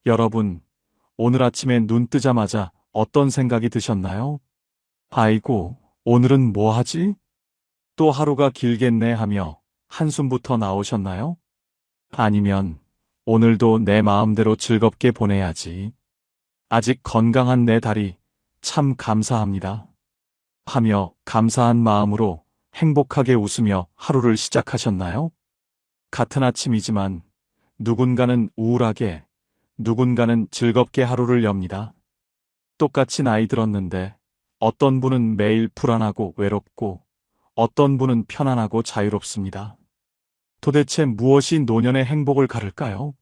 여러분, 오늘 아침에 눈 뜨자마자 어떤 생각이 드셨나요? 아이고, 오늘은 뭐 하지? 또 하루가 길겠네 하며 한숨부터 나오셨나요? 아니면 오늘도 내 마음대로 즐겁게 보내야지. 아직 건강한 내 다리 참 감사합니다. 하며 감사한 마음으로 행복하게 웃으며 하루를 시작하셨나요? 같은 아침이지만 누군가는 우울하게, 누군가는 즐겁게 하루를 엽니다. 똑같이 나이 들었는데 어떤 분은 매일 불안하고 외롭고 어떤 분은 편안하고 자유롭습니다. 도대체 무엇이 노년의 행복을 가를까요?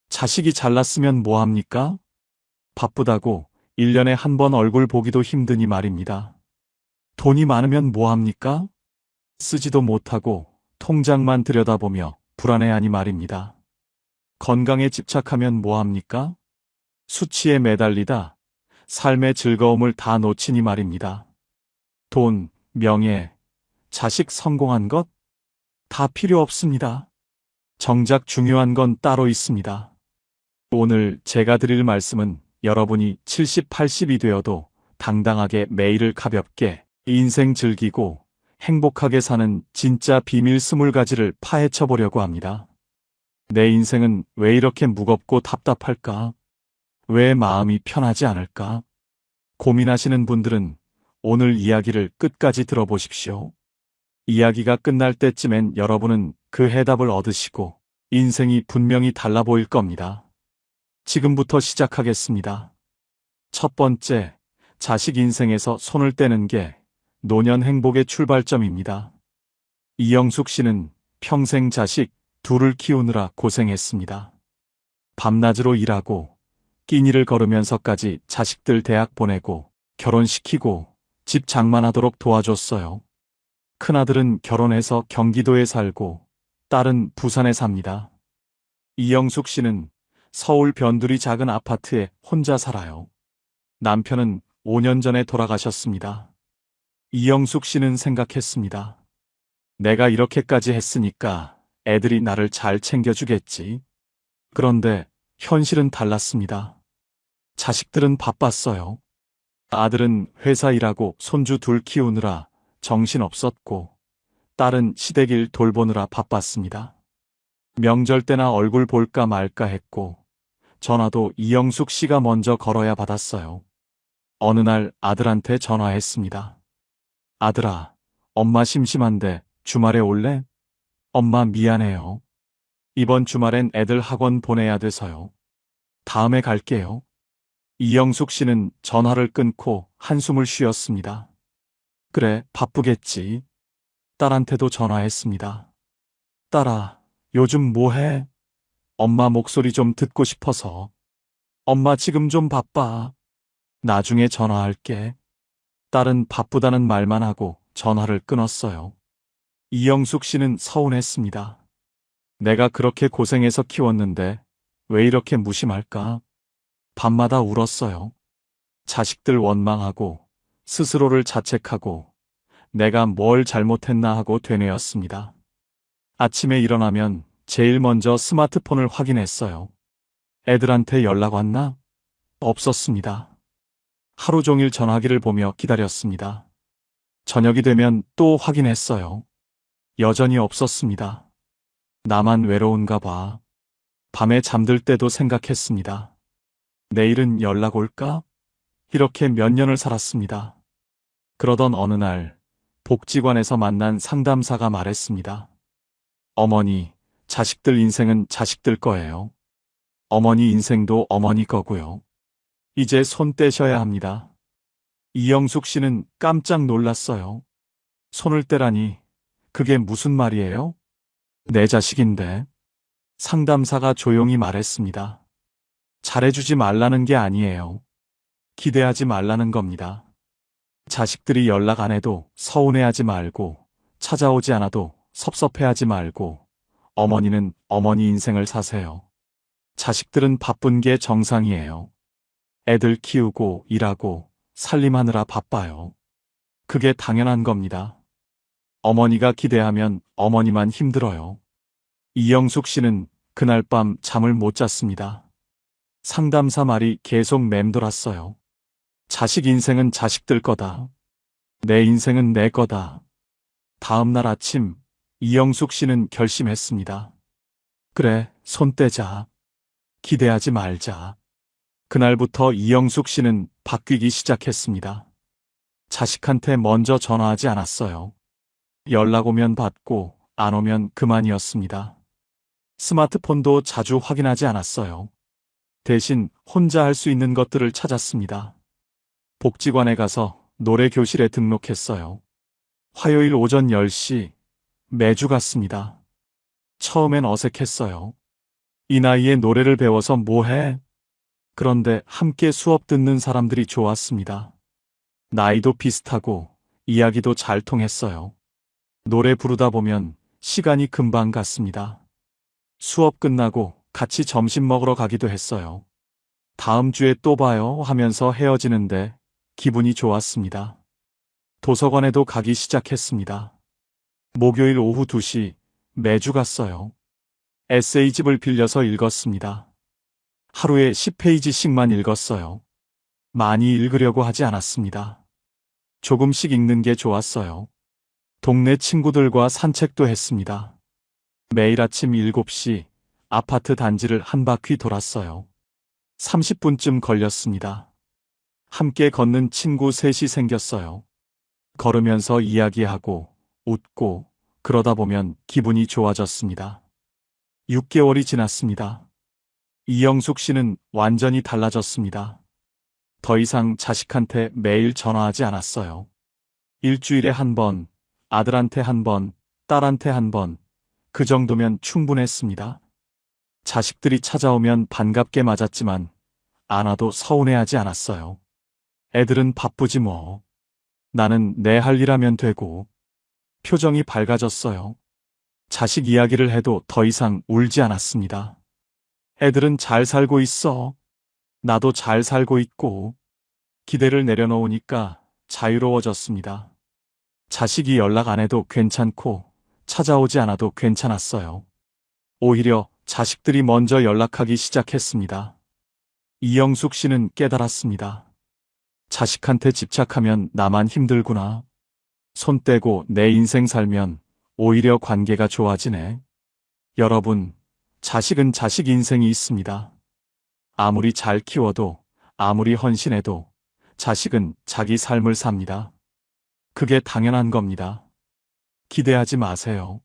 자식이 잘났으면 뭐합니까? 바쁘다고 1년에 한 번 얼굴 보기도 힘드니 말입니다. 돈이 많으면 뭐합니까? 쓰지도 못하고 통장만 들여다보며 불안해하니 말입니다. 건강에 집착하면 뭐합니까? 수치에 매달리다 삶의 즐거움을 다 놓치니 말입니다. 돈, 명예, 자식 성공한 것? 다 필요 없습니다. 정작 중요한 건 따로 있습니다. 오늘 제가 드릴 말씀은 여러분이 70, 80이 되어도 당당하게 매일을 가볍게 인생 즐기고 행복하게 사는 진짜 비밀 20가지를 파헤쳐 보려고 합니다. 내 인생은 왜 이렇게 무겁고 답답할까? 왜 마음이 편하지 않을까? 고민하시는 분들은 오늘 이야기를 끝까지 들어보십시오. 이야기가 끝날 때쯤엔 여러분은 그 해답을 얻으시고 인생이 분명히 달라 보일 겁니다. 지금부터 시작하겠습니다. 첫 번째, 자식 인생에서 손을 떼는 게 노년 행복의 출발점입니다. 이영숙 씨는 평생 자식 둘을 키우느라 고생했습니다. 밤낮으로 일하고 끼니를 걸으면서까지 자식들 대학 보내고 결혼시키고 집 장만하도록 도와줬어요. 큰아들은 결혼해서 경기도에 살고 딸은 부산에 삽니다. 이영숙 씨는 서울 변두리 작은 아파트에 혼자 살아요. 남편은 5년 전에 돌아가셨습니다. 이영숙 씨는 생각했습니다. 내가 이렇게까지 했으니까 애들이 나를 잘 챙겨주겠지. 그런데 현실은 달랐습니다. 자식들은 바빴어요. 아들은 회사 일하고 손주 둘 키우느라 정신없었고 딸은 시댁일 돌보느라 바빴습니다. 명절 때나 얼굴 볼까 말까 했고 전화도 이영숙 씨가 먼저 걸어야 받았어요. 어느 날 아들한테 전화했습니다. 아들아, 엄마 심심한데 주말에 올래? 엄마 미안해요. 이번 주말엔 애들 학원 보내야 돼서요. 다음에 갈게요. 이영숙 씨는 전화를 끊고 한숨을 쉬었습니다. 그래, 바쁘겠지. 딸한테도 전화했습니다. 딸아, 요즘 뭐해? 엄마 목소리 좀 듣고 싶어서. 엄마 지금 좀 바빠. 나중에 전화할게. 딸은 바쁘다는 말만 하고 전화를 끊었어요. 이영숙 씨는 서운했습니다. 내가 그렇게 고생해서 키웠는데 왜 이렇게 무심할까? 밤마다 울었어요. 자식들 원망하고 스스로를 자책하고 내가 뭘 잘못했나 하고 되뇌었습니다. 아침에 일어나면 제일 먼저 스마트폰을 확인했어요. 애들한테 연락 왔나? 없었습니다. 하루 종일 전화기를 보며 기다렸습니다. 저녁이 되면 또 확인했어요. 여전히 없었습니다. 나만 외로운가 봐. 밤에 잠들 때도 생각했습니다. 내일은 연락 올까? 이렇게 몇 년을 살았습니다. 그러던 어느 날 복지관에서 만난 상담사가 말했습니다. 어머니, 자식들 인생은 자식들 거예요. 어머니 인생도 어머니 거고요. 이제 손 떼셔야 합니다. 이영숙 씨는 깜짝 놀랐어요. 손을 떼라니, 그게 무슨 말이에요? 내 자식인데. 상담사가 조용히 말했습니다. 잘해주지 말라는 게 아니에요. 기대하지 말라는 겁니다. 자식들이 연락 안 해도 서운해하지 말고, 찾아오지 않아도 섭섭해하지 말고, 어머니는 어머니 인생을 사세요. 자식들은 바쁜 게 정상이에요. 애들 키우고 일하고 살림하느라 바빠요. 그게 당연한 겁니다. 어머니가 기대하면 어머니만 힘들어요. 이영숙 씨는 그날 밤 잠을 못 잤습니다. 상담사 말이 계속 맴돌았어요. 자식 인생은 자식들 거다. 내 인생은 내 거다. 다음 날 아침, 이영숙 씨는 결심했습니다. 그래, 손 떼자. 기대하지 말자. 그날부터 이영숙 씨는 바뀌기 시작했습니다. 자식한테 먼저 전화하지 않았어요. 연락 오면 받고 안 오면 그만이었습니다. 스마트폰도 자주 확인하지 않았어요. 대신 혼자 할 수 있는 것들을 찾았습니다. 복지관에 가서 노래 교실에 등록했어요. 화요일 오전 10시 매주 갔습니다. 처음엔 어색했어요. 이 나이에 노래를 배워서 뭐해? 그런데 함께 수업 듣는 사람들이 좋았습니다. 나이도 비슷하고 이야기도 잘 통했어요. 노래 부르다 보면 시간이 금방 갔습니다. 수업 끝나고 같이 점심 먹으러 가기도 했어요. 다음 주에 또 봐요 하면서 헤어지는데 기분이 좋았습니다. 도서관에도 가기 시작했습니다. 목요일 오후 2시 매주 갔어요. 에세이집을 빌려서 읽었습니다. 하루에 10페이지씩만 읽었어요. 많이 읽으려고 하지 않았습니다. 조금씩 읽는 게 좋았어요. 동네 친구들과 산책도 했습니다. 매일 아침 7시 아파트 단지를 한 바퀴 돌았어요. 30분쯤 걸렸습니다. 함께 걷는 친구 셋이 생겼어요. 걸으면서 이야기하고 웃고 그러다 보면 기분이 좋아졌습니다. 6개월이 지났습니다. 이영숙 씨는 완전히 달라졌습니다. 더 이상 자식한테 매일 전화하지 않았어요. 일주일에 한 번, 아들한테 한 번, 딸한테 한 번, 그 정도면 충분했습니다. 자식들이 찾아오면 반갑게 맞았지만 안 와도 서운해하지 않았어요. 애들은 바쁘지 뭐. 나는 내 할 일 하면 되고. 표정이 밝아졌어요. 자식 이야기를 해도 더 이상 울지 않았습니다. 애들은 잘 살고 있어. 나도 잘 살고 있고. 기대를 내려놓으니까 자유로워졌습니다. 자식이 연락 안 해도 괜찮고 찾아오지 않아도 괜찮았어요. 오히려 자식들이 먼저 연락하기 시작했습니다. 이영숙 씨는 깨달았습니다. 자식한테 집착하면 나만 힘들구나. 손 떼고 내 인생 살면 오히려 관계가 좋아지네. 여러분, 자식은 자식 인생이 있습니다. 아무리 잘 키워도, 아무리 헌신해도 자식은 자기 삶을 삽니다. 그게 당연한 겁니다. 기대하지 마세요.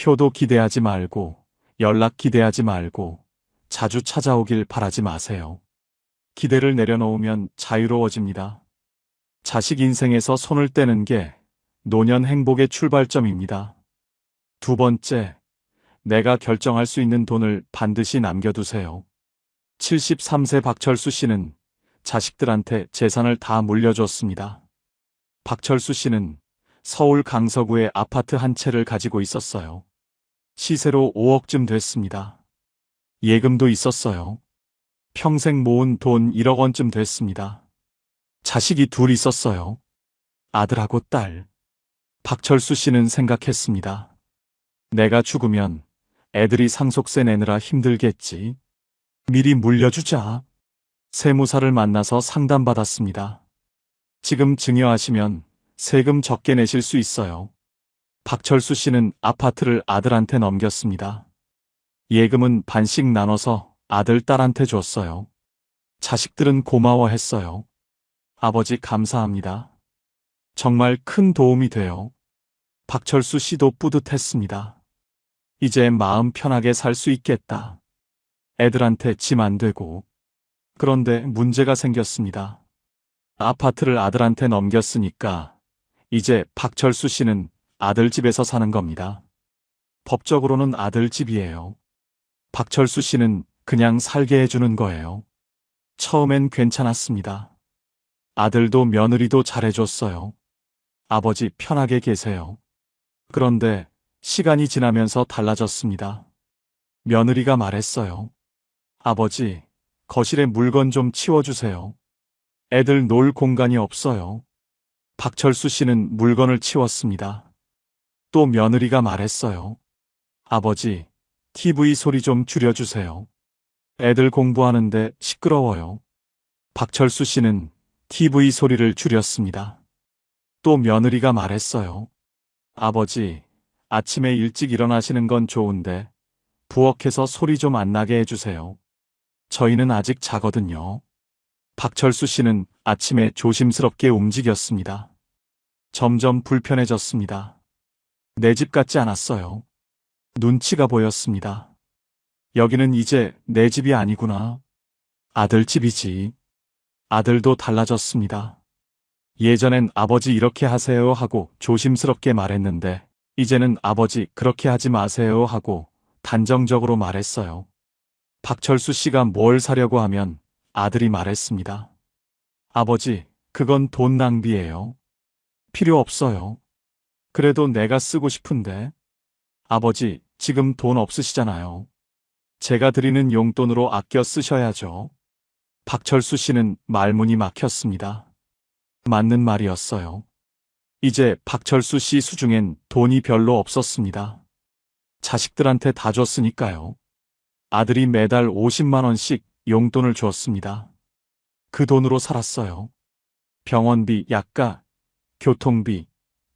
효도 기대하지 말고, 연락 기대하지 말고, 자주 찾아오길 바라지 마세요. 기대를 내려놓으면 자유로워집니다. 자식 인생에서 손을 떼는 게 노년 행복의 출발점입니다. 두 번째, 내가 결정할 수 있는 돈을 반드시 남겨두세요. 73세 박철수 씨는 자식들한테 재산을 다 물려줬습니다. 박철수 씨는 서울 강서구에 아파트 한 채를 가지고 있었어요. 시세로 5억쯤 됐습니다. 예금도 있었어요. 평생 모은 돈 1억 원쯤 됐습니다. 자식이 둘 있었어요. 아들하고 딸. 박철수 씨는 생각했습니다. 내가 죽으면 애들이 상속세 내느라 힘들겠지. 미리 물려주자. 세무사를 만나서 상담받았습니다. 지금 증여하시면 세금 적게 내실 수 있어요. 박철수 씨는 아파트를 아들한테 넘겼습니다. 예금은 반씩 나눠서 아들, 딸한테 줬어요. 자식들은 고마워했어요. 아버지 감사합니다. 정말 큰 도움이 돼요. 박철수 씨도 뿌듯했습니다. 이제 마음 편하게 살 수 있겠다. 애들한테 짐 안 되고. 그런데 문제가 생겼습니다. 아파트를 아들한테 넘겼으니까 이제 박철수 씨는 아들 집에서 사는 겁니다. 법적으로는 아들 집이에요. 박철수 씨는 그냥 살게 해주는 거예요. 처음엔 괜찮았습니다. 아들도 며느리도 잘해줬어요. 아버지 편하게 계세요. 그런데 시간이 지나면서 달라졌습니다. 며느리가 말했어요. 아버지, 거실에 물건 좀 치워주세요. 애들 놀 공간이 없어요. 박철수 씨는 물건을 치웠습니다. 또 며느리가 말했어요. 아버지, TV 소리 좀 줄여주세요. 애들 공부하는데 시끄러워요. 박철수 씨는 TV 소리를 줄였습니다. 또 며느리가 말했어요. 아버지, 아침에 일찍 일어나시는 건 좋은데 부엌에서 소리 좀 안 나게 해주세요. 저희는 아직 자거든요. 박철수 씨는 아침에 조심스럽게 움직였습니다. 점점 불편해졌습니다. 내 집 같지 않았어요. 눈치가 보였습니다. 여기는 이제 내 집이 아니구나. 아들 집이지. 아들도 달라졌습니다. 예전엔 아버지 이렇게 하세요 하고 조심스럽게 말했는데 이제는 아버지 그렇게 하지 마세요 하고 단정적으로 말했어요. 박철수 씨가 뭘 사려고 하면 아들이 말했습니다. 아버지, 그건 돈 낭비예요. 필요 없어요. 그래도 내가 쓰고 싶은데. 아버지, 지금 돈 없으시잖아요. 제가 드리는 용돈으로 아껴 쓰셔야죠. 박철수 씨는 말문이 막혔습니다. 맞는 말이었어요. 이제 박철수 씨 수중엔 돈이 별로 없었습니다. 자식들한테 다 줬으니까요. 아들이 매달 50만 원씩 용돈을 줬습니다. 그 돈으로 살았어요. 병원비, 약가, 교통비,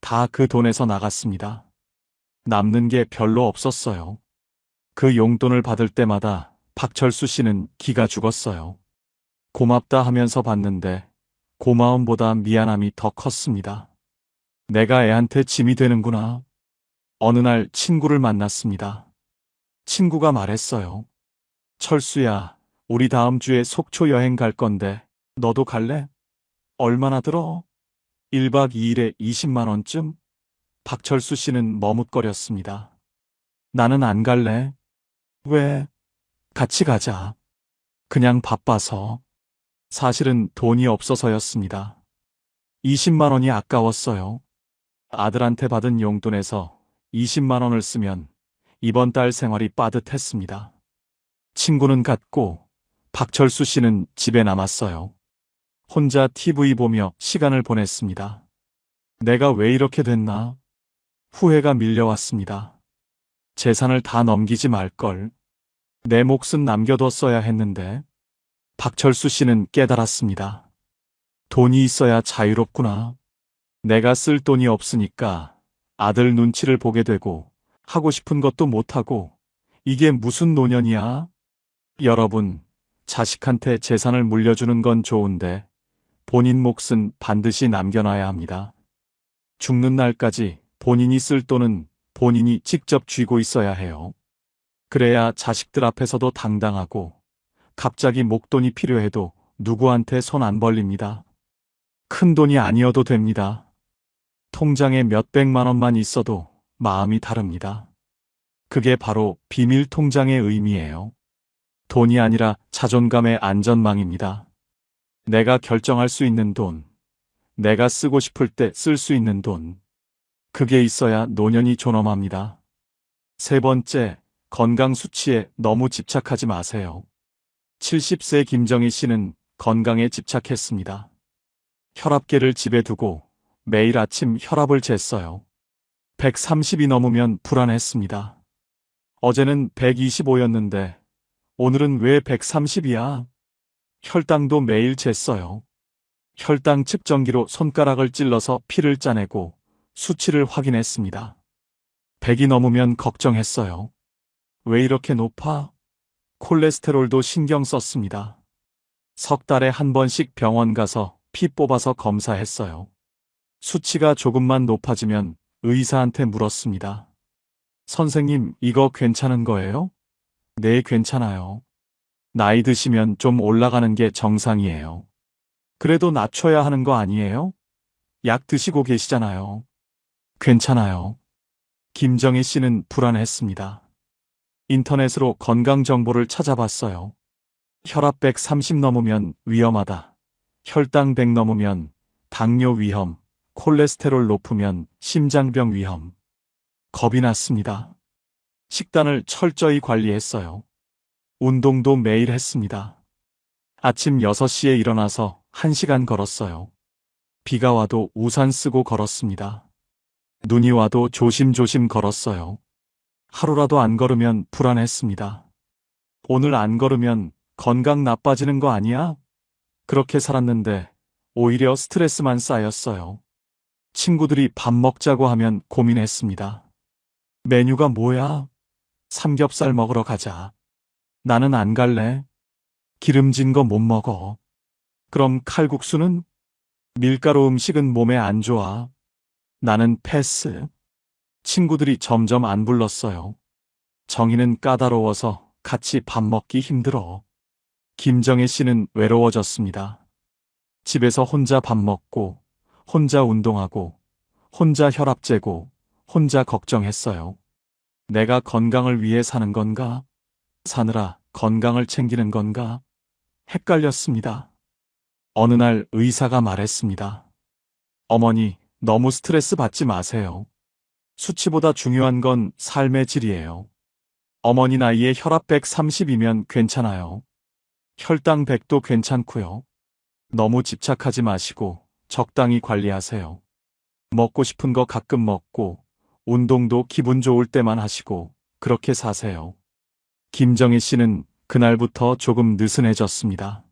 다 그 돈에서 나갔습니다. 남는 게 별로 없었어요. 그 용돈을 받을 때마다 박철수 씨는 기가 죽었어요. 고맙다 하면서 받는데 고마움보다 미안함이 더 컸습니다. 내가 애한테 짐이 되는구나. 어느 날 친구를 만났습니다. 친구가 말했어요. 철수야, 우리 다음 주에 속초 여행 갈 건데 너도 갈래? 얼마나 들어? 1박 2일에 20만 원쯤? 박철수 씨는 머뭇거렸습니다. 나는 안 갈래. 왜? 같이 가자. 그냥 바빠서. 사실은 돈이 없어서였습니다. 20만 원이 아까웠어요. 아들한테 받은 용돈에서 20만 원을 쓰면 이번 달 생활이 빠듯했습니다. 친구는 갔고 박철수 씨는 집에 남았어요. 혼자 TV 보며 시간을 보냈습니다. 내가 왜 이렇게 됐나? 후회가 밀려왔습니다. 재산을 다 넘기지 말걸. 내 몫은 남겨뒀어야 했는데. 박철수 씨는 깨달았습니다. 돈이 있어야 자유롭구나. 내가 쓸 돈이 없으니까 아들 눈치를 보게 되고 하고 싶은 것도 못하고 이게 무슨 노년이야? 여러분, 자식한테 재산을 물려주는 건 좋은데 본인 몫은 반드시 남겨놔야 합니다. 죽는 날까지 본인이 쓸 돈은 본인이 직접 쥐고 있어야 해요. 그래야 자식들 앞에서도 당당하고 갑자기 목돈이 필요해도 누구한테 손 안 벌립니다. 큰 돈이 아니어도 됩니다. 통장에 몇백만 원만 있어도 마음이 다릅니다. 그게 바로 비밀 통장의 의미예요. 돈이 아니라 자존감의 안전망입니다. 내가 결정할 수 있는 돈, 내가 쓰고 싶을 때 쓸 수 있는 돈, 그게 있어야 노년이 존엄합니다. 세 번째, 건강 수치에 너무 집착하지 마세요. 70세 김정희 씨는 건강에 집착했습니다. 혈압계를 집에 두고 매일 아침 혈압을 쟀어요. 130이 넘으면 불안했습니다. 어제는 125였는데 오늘은 왜 130이야? 혈당도 매일 쟀어요. 혈당 측정기로 손가락을 찔러서 피를 짜내고 수치를 확인했습니다. 100이 넘으면 걱정했어요. 왜 이렇게 높아? 콜레스테롤도 신경 썼습니다. 석 달에 한 번씩 병원 가서 피 뽑아서 검사했어요. 수치가 조금만 높아지면 의사한테 물었습니다. 선생님, 이거 괜찮은 거예요? 네, 괜찮아요. 나이 드시면 좀 올라가는 게 정상이에요. 그래도 낮춰야 하는 거 아니에요? 약 드시고 계시잖아요. 괜찮아요. 김정희 씨는 불안했습니다. 인터넷으로 건강 정보를 찾아봤어요. 혈압 130 넘으면 위험하다. 혈당 100 넘으면 당뇨 위험, 콜레스테롤 높으면 심장병 위험. 겁이 났습니다. 식단을 철저히 관리했어요. 운동도 매일 했습니다. 아침 6시에 일어나서 1시간 걸었어요. 비가 와도 우산 쓰고 걸었습니다. 눈이 와도 조심조심 걸었어요. 하루라도 안 걸으면 불안했습니다. 오늘 안 걸으면 건강 나빠지는 거 아니야? 그렇게 살았는데 오히려 스트레스만 쌓였어요. 친구들이 밥 먹자고 하면 고민했습니다. 메뉴가 뭐야? 삼겹살 먹으러 가자. 나는 안 갈래. 기름진 거 못 먹어. 그럼 칼국수는? 밀가루 음식은 몸에 안 좋아. 나는 패스. 친구들이 점점 안 불렀어요. 정희는 까다로워서 같이 밥 먹기 힘들어. 김정혜 씨는 외로워졌습니다. 집에서 혼자 밥 먹고, 혼자 운동하고, 혼자 혈압 재고, 혼자 걱정했어요. 내가 건강을 위해 사는 건가? 사느라 건강을 챙기는 건가? 헷갈렸습니다. 어느 날 의사가 말했습니다. 어머니, 너무 스트레스 받지 마세요. 수치보다 중요한 건 삶의 질이에요. 어머니 나이에 혈압 130이면 괜찮아요. 혈당 100도 괜찮고요. 너무 집착하지 마시고 적당히 관리하세요. 먹고 싶은 거 가끔 먹고 운동도 기분 좋을 때만 하시고 그렇게 사세요. 김정희 씨는 그날부터 조금 느슨해졌습니다.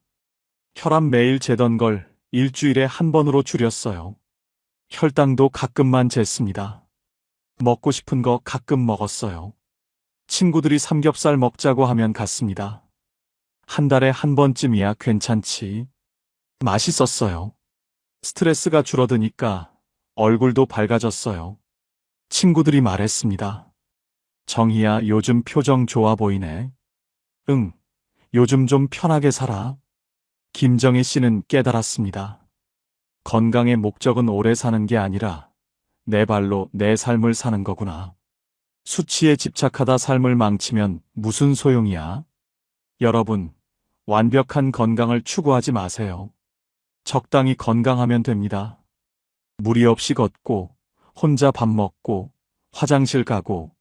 혈압 매일 재던 걸 일주일에 한 번으로 줄였어요. 혈당도 가끔만 쟀습니다. 먹고 싶은 거 가끔 먹었어요. 친구들이 삼겹살 먹자고 하면 갔습니다. 한 달에 한 번쯤이야 괜찮지. 맛있었어요. 스트레스가 줄어드니까 얼굴도 밝아졌어요. 친구들이 말했습니다. 정희야, 요즘 표정 좋아 보이네. 응, 요즘 좀 편하게 살아. 김정희 씨는 깨달았습니다. 건강의 목적은 오래 사는 게 아니라 내 발로 내 삶을 사는 거구나. 수치에 집착하다 삶을 망치면 무슨 소용이야? 여러분, 완벽한 건강을 추구하지 마세요. 적당히 건강하면 됩니다. 무리 없이 걷고, 혼자 밥 먹고, 화장실 가고,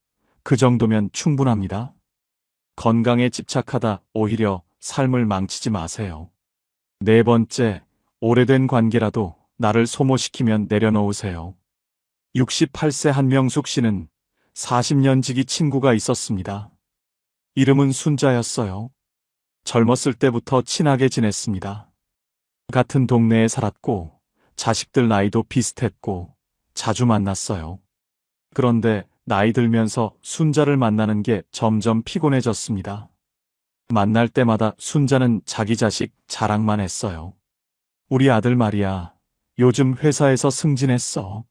그 정도면 충분합니다. 건강에 집착하다 오히려 삶을 망치지 마세요. 네 번째, 오래된 관계라도 나를 소모시키면 내려놓으세요. 68세 한명숙 씨는 40년 지기 친구가 있었습니다. 이름은 순자였어요. 젊었을 때부터 친하게 지냈습니다. 같은 동네에 살았고, 자식들 나이도 비슷했고, 자주 만났어요. 그런데 나이 들면서 순자를 만나는 게 점점 피곤해졌습니다. 만날 때마다 순자는 자기 자식 자랑만 했어요. 우리 아들 말이야, 요즘 회사에서 승진했어.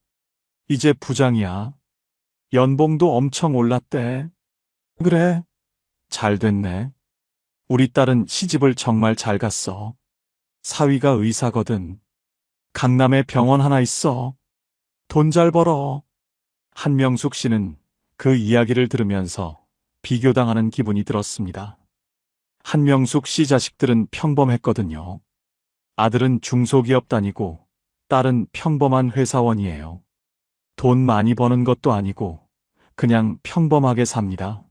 이제 부장이야. 연봉도 엄청 올랐대. 그래, 잘 됐네. 우리 딸은 시집을 정말 잘 갔어. 사위가 의사거든. 강남에 병원 하나 있어. 돈 잘 벌어. 한명숙 씨는 그 이야기를 들으면서 비교당하는 기분이 들었습니다. 한명숙 씨 자식들은 평범했거든요. 아들은 중소기업 다니고 딸은 평범한 회사원이에요. 돈 많이 버는 것도 아니고 그냥 평범하게 삽니다.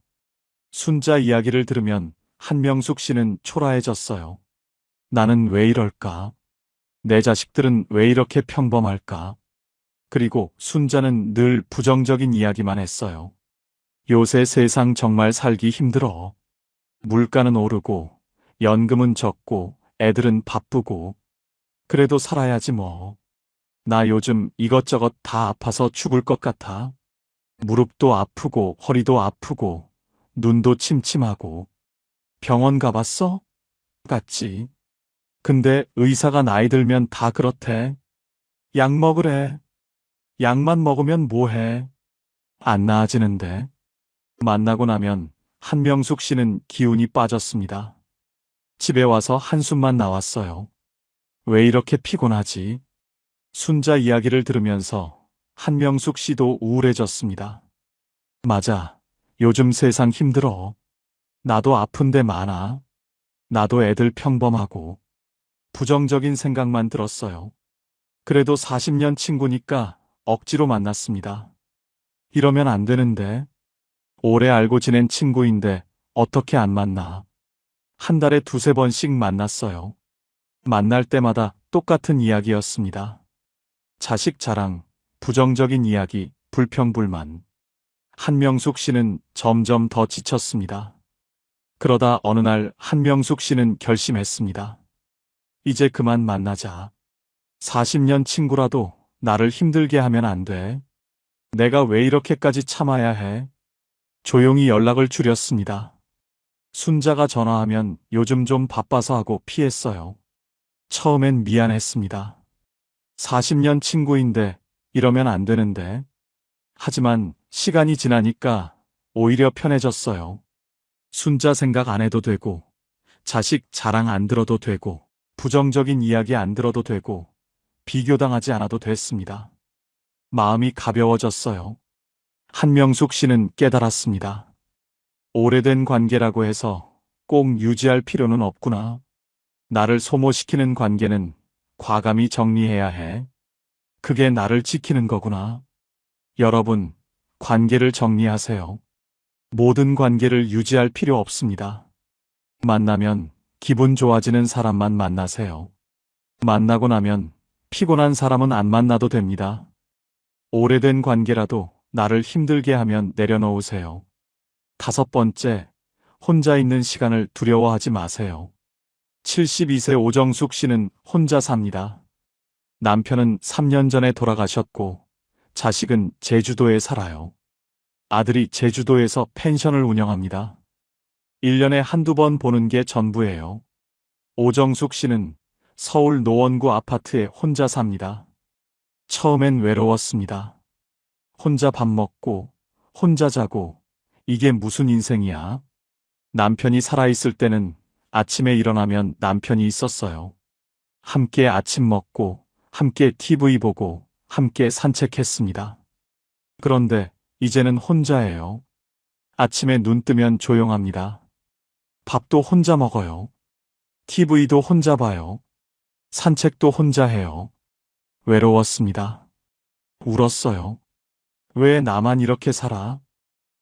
순자 이야기를 들으면 한명숙 씨는 초라해졌어요. 나는 왜 이럴까? 내 자식들은 왜 이렇게 평범할까? 그리고 순자는 늘 부정적인 이야기만 했어요. 요새 세상 정말 살기 힘들어. 물가는 오르고, 연금은 적고, 애들은 바쁘고. 그래도 살아야지 뭐. 나 요즘 이것저것 다 아파서 죽을 것 같아. 무릎도 아프고, 허리도 아프고, 눈도 침침하고. 병원 가봤어? 갔지. 근데 의사가 나이 들면 다 그렇대. 약 먹으래. 약만 먹으면 뭐해? 안 나아지는데. 만나고 나면 한명숙 씨는 기운이 빠졌습니다. 집에 와서 한숨만 나왔어요. 왜 이렇게 피곤하지? 순자 이야기를 들으면서 한명숙 씨도 우울해졌습니다. 맞아. 요즘 세상 힘들어. 나도 아픈 데 많아. 나도 애들 평범하고. 부정적인 생각만 들었어요. 그래도 40년 친구니까 억지로 만났습니다. 이러면 안 되는데. 오래 알고 지낸 친구인데 어떻게 안 만나. 한 달에 두세 번씩 만났어요. 만날 때마다 똑같은 이야기였습니다. 자식 자랑, 부정적인 이야기, 불평불만. 한명숙 씨는 점점 더 지쳤습니다. 그러다 어느 날 한명숙 씨는 결심했습니다. 이제 그만 만나자. 40년 친구라도 나를 힘들게 하면 안 돼. 내가 왜 이렇게까지 참아야 해? 조용히 연락을 줄였습니다. 순자가 전화하면 요즘 좀 바빠서 하고 피했어요. 처음엔 미안했습니다. 40년 친구인데 이러면 안 되는데. 하지만 시간이 지나니까 오히려 편해졌어요. 순자 생각 안 해도 되고, 자식 자랑 안 들어도 되고, 부정적인 이야기 안 들어도 되고, 비교당하지 않아도 됐습니다. 마음이 가벼워졌어요. 한명숙 씨는 깨달았습니다. 오래된 관계라고 해서 꼭 유지할 필요는 없구나. 나를 소모시키는 관계는 과감히 정리해야 해. 그게 나를 지키는 거구나. 여러분, 관계를 정리하세요. 모든 관계를 유지할 필요 없습니다. 만나면 기분 좋아지는 사람만 만나세요. 만나고 나면 피곤한 사람은 안 만나도 됩니다. 오래된 관계라도 나를 힘들게 하면 내려놓으세요. 5번째, 혼자 있는 시간을 두려워하지 마세요. 72세 오정숙 씨는 혼자 삽니다. 남편은 3년 전에 돌아가셨고, 자식은 제주도에 살아요. 아들이 제주도에서 펜션을 운영합니다. 1년에 한두 번 보는 게 전부예요. 오정숙 씨는 서울 노원구 아파트에 혼자 삽니다. 처음엔 외로웠습니다. 혼자 밥 먹고, 혼자 자고, 이게 무슨 인생이야? 남편이 살아있을 때는 아침에 일어나면 남편이 있었어요. 함께 아침 먹고, 함께 TV 보고, 함께 산책했습니다. 그런데 이제는 혼자예요. 아침에 눈 뜨면 조용합니다. 밥도 혼자 먹어요. TV도 혼자 봐요. 산책도 혼자 해요. 외로웠습니다. 울었어요. 왜 나만 이렇게 살아?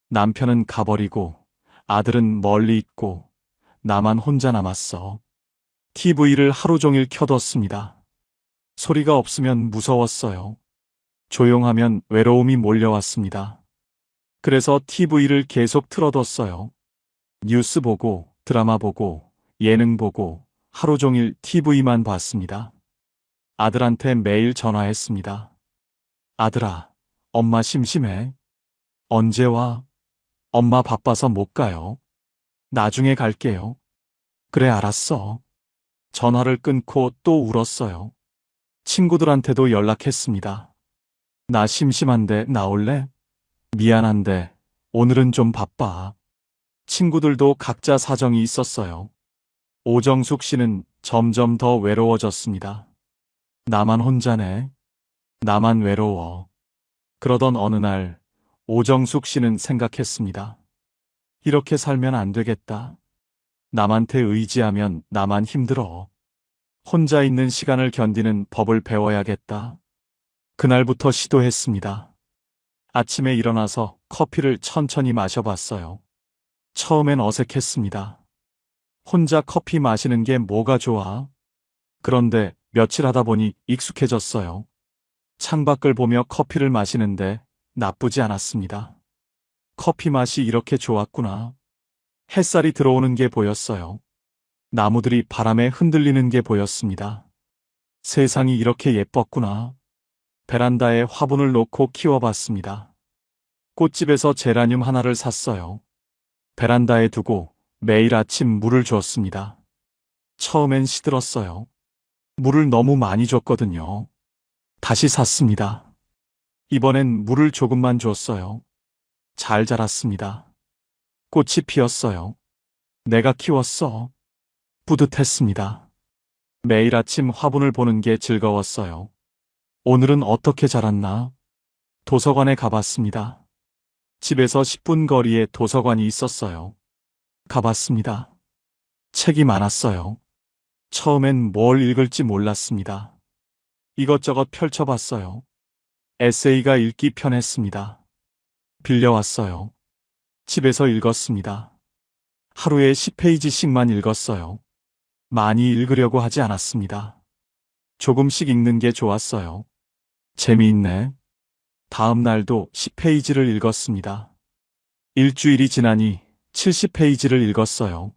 남편은 가버리고, 아들은 멀리 있고, 나만 혼자 남았어. TV를 하루 종일 켜뒀습니다. 소리가 없으면 무서웠어요. 조용하면 외로움이 몰려왔습니다. 그래서 TV를 계속 틀어뒀어요. 뉴스 보고, 드라마 보고, 예능 보고, 하루 종일 TV만 봤습니다. 아들한테 매일 전화했습니다. 아들아, 엄마 심심해. 언제 와? 엄마 바빠서 못 가요. 나중에 갈게요. 그래, 알았어. 전화를 끊고 또 울었어요. 친구들한테도 연락했습니다. 나 심심한데 나올래? 미안한데 오늘은 좀 바빠. 친구들도 각자 사정이 있었어요. 오정숙 씨는 점점 더 외로워졌습니다. 나만 혼자네. 나만 외로워. 그러던 어느 날 오정숙 씨는 생각했습니다. 이렇게 살면 안 되겠다. 남한테 의지하면 나만 힘들어. 혼자 있는 시간을 견디는 법을 배워야겠다. 그날부터 시도했습니다. 아침에 일어나서 커피를 천천히 마셔봤어요. 처음엔 어색했습니다. 혼자 커피 마시는 게 뭐가 좋아? 그런데 며칠 하다 보니 익숙해졌어요. 창밖을 보며 커피를 마시는데 나쁘지 않았습니다. 커피 맛이 이렇게 좋았구나. 햇살이 들어오는 게 보였어요. 나무들이 바람에 흔들리는 게 보였습니다. 세상이 이렇게 예뻤구나. 베란다에 화분을 놓고 키워봤습니다. 꽃집에서 제라늄 하나를 샀어요. 베란다에 두고 매일 아침 물을 주었습니다. 처음엔 시들었어요. 물을 너무 많이 줬거든요. 다시 샀습니다. 이번엔 물을 조금만 줬어요. 잘 자랐습니다. 꽃이 피었어요. 내가 키웠어. 뿌듯했습니다. 매일 아침 화분을 보는 게 즐거웠어요. 오늘은 어떻게 자랐나? 도서관에 가봤습니다. 집에서 10분 거리에 도서관이 있었어요. 가봤습니다. 책이 많았어요. 처음엔 뭘 읽을지 몰랐습니다. 이것저것 펼쳐봤어요. 에세이가 읽기 편했습니다. 빌려왔어요. 집에서 읽었습니다. 하루에 10페이지씩만 읽었어요. 많이 읽으려고 하지 않았습니다. 조금씩 읽는 게 좋았어요. 재미있네. 다음 날도 10페이지를 읽었습니다. 일주일이 지나니 70페이지를 읽었어요.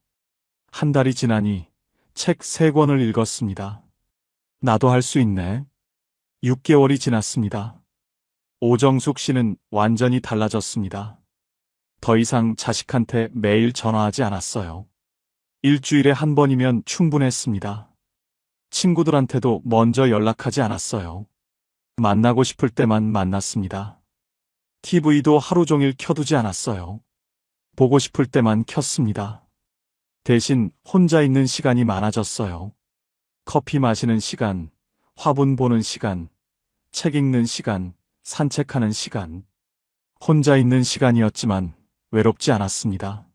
한 달이 지나니 책 3권을 읽었습니다. 나도 할 수 있네. 6개월이 지났습니다. 오정숙 씨는 완전히 달라졌습니다. 더 이상 자식한테 매일 전화하지 않았어요. 일주일에 한 번이면 충분했습니다. 친구들한테도 먼저 연락하지 않았어요. 만나고 싶을 때만 만났습니다. TV도 하루 종일 켜두지 않았어요. 보고 싶을 때만 켰습니다. 대신 혼자 있는 시간이 많아졌어요. 커피 마시는 시간, 화분 보는 시간, 책 읽는 시간, 산책하는 시간. 혼자 있는 시간이었지만 외롭지 않았습니다.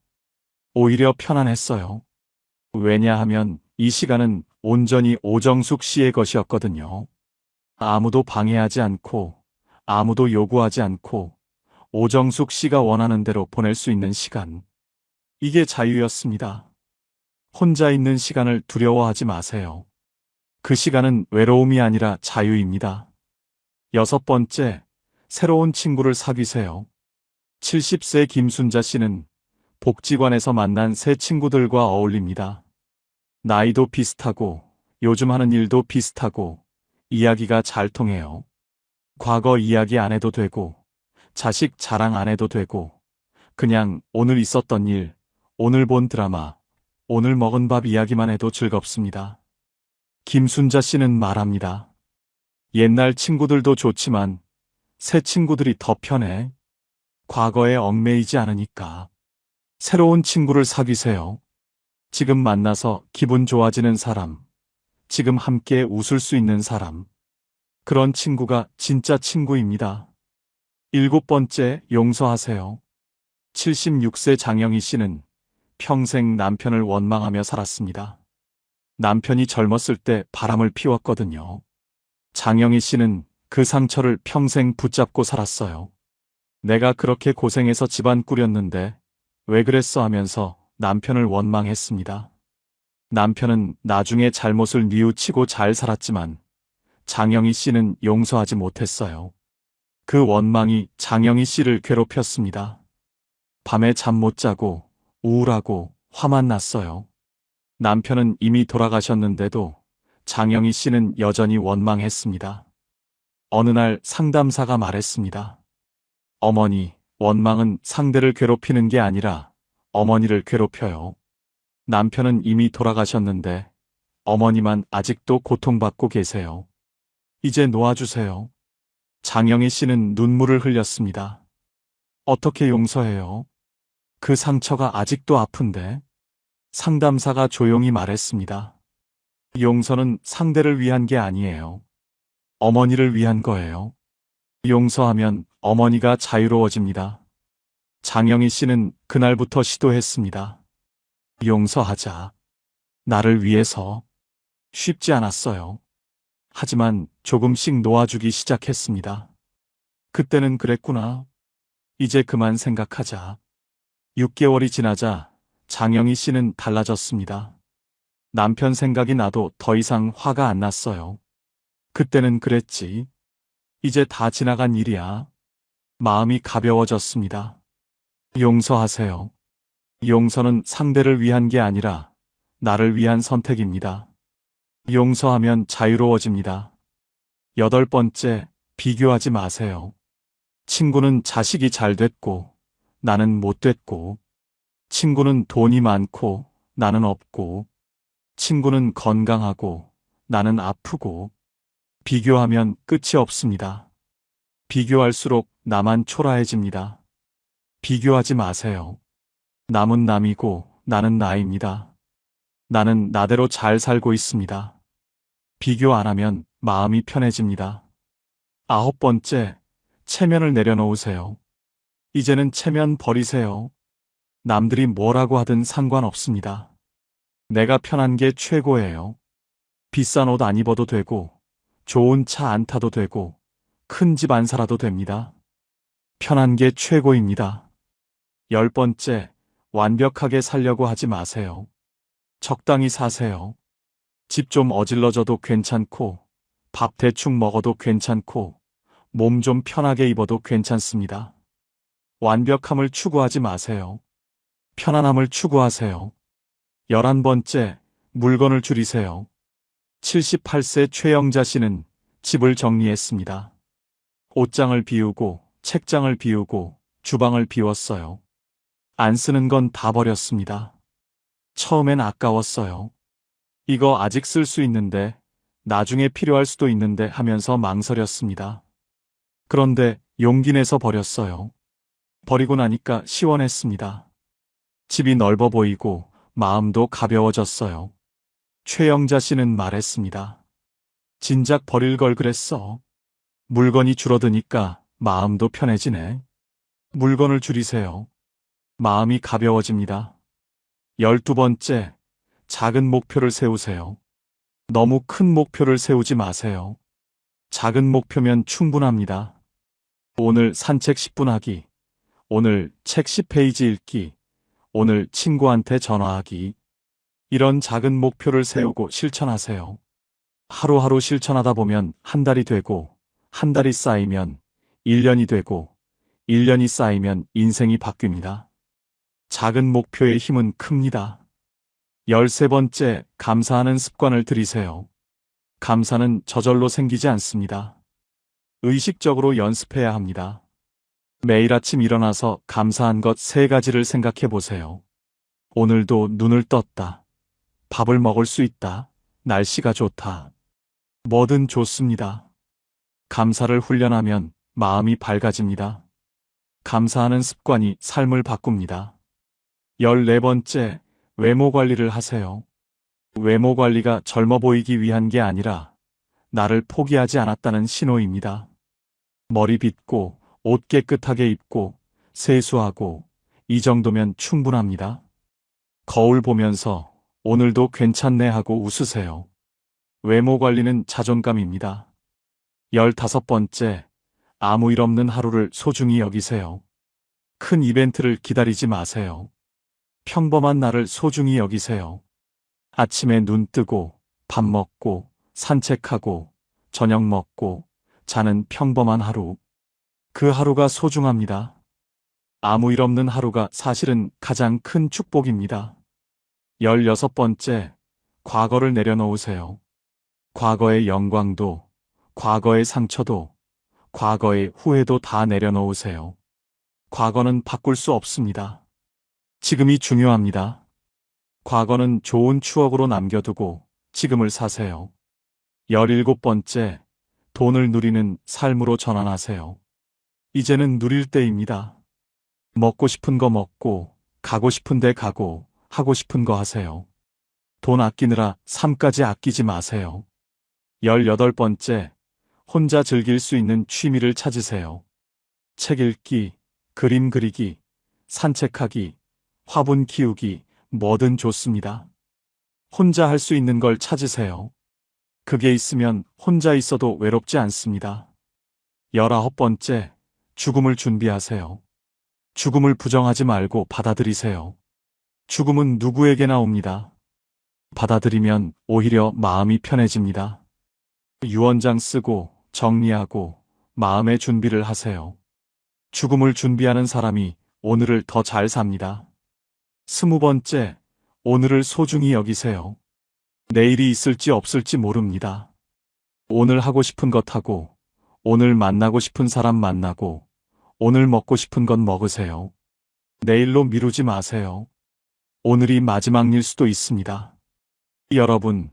오히려 편안했어요. 왜냐하면 이 시간은 온전히 오정숙 씨의 것이었거든요. 아무도 방해하지 않고, 아무도 요구하지 않고, 오정숙 씨가 원하는 대로 보낼 수 있는 시간. 이게 자유였습니다. 혼자 있는 시간을 두려워하지 마세요. 그 시간은 외로움이 아니라 자유입니다. 6번째, 새로운 친구를 사귀세요. 70세 김순자 씨는 복지관에서 만난 새 친구들과 어울립니다. 나이도 비슷하고, 요즘 하는 일도 비슷하고, 이야기가 잘 통해요. 과거 이야기 안 해도 되고, 자식 자랑 안 해도 되고, 그냥 오늘 있었던 일, 오늘 본 드라마, 오늘 먹은 밥 이야기만 해도 즐겁습니다. 김순자 씨는 말합니다. 옛날 친구들도 좋지만 새 친구들이 더 편해. 과거에 얽매이지 않으니까. 새로운 친구를 사귀세요. 지금 만나서 기분 좋아지는 사람, 지금 함께 웃을 수 있는 사람. 그런 친구가 진짜 친구입니다. 7번째, 용서하세요. 76세 장영희 씨는 평생 남편을 원망하며 살았습니다. 남편이 젊었을 때 바람을 피웠거든요. 장영희 씨는 그 상처를 평생 붙잡고 살았어요. 내가 그렇게 고생해서 집안 꾸렸는데 왜 그랬어 하면서 남편을 원망했습니다. 남편은 나중에 잘못을 뉘우치고 잘 살았지만 장영희 씨는 용서하지 못했어요. 그 원망이 장영희 씨를 괴롭혔습니다. 밤에 잠 못 자고 우울하고 화만 났어요. 남편은 이미 돌아가셨는데도 장영희 씨는 여전히 원망했습니다. 어느 날 상담사가 말했습니다. 어머니, 원망은 상대를 괴롭히는 게 아니라 어머니를 괴롭혀요. 남편은 이미 돌아가셨는데 어머니만 아직도 고통받고 계세요. 이제 놓아주세요. 장영희 씨는 눈물을 흘렸습니다. 어떻게 용서해요? 그 상처가 아직도 아픈데. 상담사가 조용히 말했습니다. 용서는 상대를 위한 게 아니에요. 어머니를 위한 거예요. 용서하면 어머니가 자유로워집니다. 장영희 씨는 그날부터 시도했습니다. 용서하자. 나를 위해서. 쉽지 않았어요. 하지만 조금씩 놓아주기 시작했습니다. 그때는 그랬구나. 이제 그만 생각하자. 6개월이 지나자 장영희 씨는 달라졌습니다. 남편 생각이 나도 더 이상 화가 안 났어요. 그때는 그랬지. 이제 다 지나간 일이야. 마음이 가벼워졌습니다. 용서하세요. 용서는 상대를 위한 게 아니라 나를 위한 선택입니다. 용서하면 자유로워집니다. 8번째, 비교하지 마세요. 친구는 자식이 잘 됐고 나는 못 됐고, 친구는 돈이 많고 나는 없고, 친구는 건강하고 나는 아프고, 비교하면 끝이 없습니다. 비교할수록 나만 초라해집니다. 비교하지 마세요. 남은 남이고 나는 나입니다. 나는 나대로 잘 살고 있습니다. 비교 안 하면 마음이 편해집니다. 9번째, 체면을 내려놓으세요. 이제는 체면 버리세요. 남들이 뭐라고 하든 상관없습니다. 내가 편한 게 최고예요. 비싼 옷 안 입어도 되고, 좋은 차 안 타도 되고, 큰 집 안 살아도 됩니다. 편한 게 최고입니다. 10번째, 완벽하게 살려고 하지 마세요. 적당히 사세요. 집 좀 어질러져도 괜찮고, 밥 대충 먹어도 괜찮고, 몸 좀 편하게 입어도 괜찮습니다. 완벽함을 추구하지 마세요. 편안함을 추구하세요. 11번째, 물건을 줄이세요. 78세 최영자 씨는 집을 정리했습니다. 옷장을 비우고, 책장을 비우고, 주방을 비웠어요. 안 쓰는 건 다 버렸습니다. 처음엔 아까웠어요. 이거 아직 쓸 수 있는데, 나중에 필요할 수도 있는데 하면서 망설였습니다. 그런데 용기 내서 버렸어요. 버리고 나니까 시원했습니다. 집이 넓어 보이고 마음도 가벼워졌어요. 최영자 씨는 말했습니다. 진작 버릴 걸 그랬어. 물건이 줄어드니까 마음도 편해지네. 물건을 줄이세요. 마음이 가벼워집니다. 12번째, 작은 목표를 세우세요. 너무 큰 목표를 세우지 마세요. 작은 목표면 충분합니다. 오늘 산책 10분 하기, 오늘 책 10페이지 읽기, 오늘 친구한테 전화하기. 이런 작은 목표를 세우고 실천하세요. 하루하루 실천하다 보면 한 달이 되고, 한 달이 쌓이면 1년이 되고, 1년이 쌓이면 인생이 바뀝니다. 작은 목표의 힘은 큽니다. 13번째, 감사하는 습관을 들이세요. 감사는 저절로 생기지 않습니다. 의식적으로 연습해야 합니다. 매일 아침 일어나서 감사한 것 3가지를 생각해 보세요. 오늘도 눈을 떴다. 밥을 먹을 수 있다. 날씨가 좋다. 뭐든 좋습니다. 감사를 훈련하면 마음이 밝아집니다. 감사하는 습관이 삶을 바꿉니다. 14번째, 외모 관리를 하세요. 외모 관리가 젊어 보이기 위한 게 아니라 나를 포기하지 않았다는 신호입니다. 머리 빗고 옷 깨끗하게 입고 세수하고 이 정도면 충분합니다. 거울 보면서 오늘도 괜찮네 하고 웃으세요. 외모 관리는 자존감입니다. 15번째, 아무 일 없는 하루를 소중히 여기세요. 큰 이벤트를 기다리지 마세요. 평범한 날을 소중히 여기세요. 아침에 눈 뜨고, 밥 먹고, 산책하고, 저녁 먹고, 자는 평범한 하루. 그 하루가 소중합니다. 아무 일 없는 하루가 사실은 가장 큰 축복입니다. 16번째, 과거를 내려놓으세요. 과거의 영광도, 과거의 상처도, 과거의 후회도 다 내려놓으세요. 과거는 바꿀 수 없습니다. 지금이 중요합니다. 과거는 좋은 추억으로 남겨두고 지금을 사세요. 17번째, 돈을 누리는 삶으로 전환하세요. 이제는 누릴 때입니다. 먹고 싶은 거 먹고, 가고 싶은 데 가고, 하고 싶은 거 하세요. 돈 아끼느라 삶까지 아끼지 마세요. 18번째, 혼자 즐길 수 있는 취미를 찾으세요. 책 읽기, 그림 그리기, 산책하기, 화분 키우기, 뭐든 좋습니다. 혼자 할 수 있는 걸 찾으세요. 그게 있으면 혼자 있어도 외롭지 않습니다. 19번째, 죽음을 준비하세요. 죽음을 부정하지 말고 받아들이세요. 죽음은 누구에게나 옵니다. 받아들이면 오히려 마음이 편해집니다. 유언장 쓰고 정리하고 마음의 준비를 하세요. 죽음을 준비하는 사람이 오늘을 더 잘 삽니다. 20번째, 오늘을 소중히 여기세요. 내일이 있을지 없을지 모릅니다. 오늘 하고 싶은 것 하고, 오늘 만나고 싶은 사람 만나고, 오늘 먹고 싶은 건 먹으세요. 내일로 미루지 마세요. 오늘이 마지막 일 수도 있습니다. 여러분,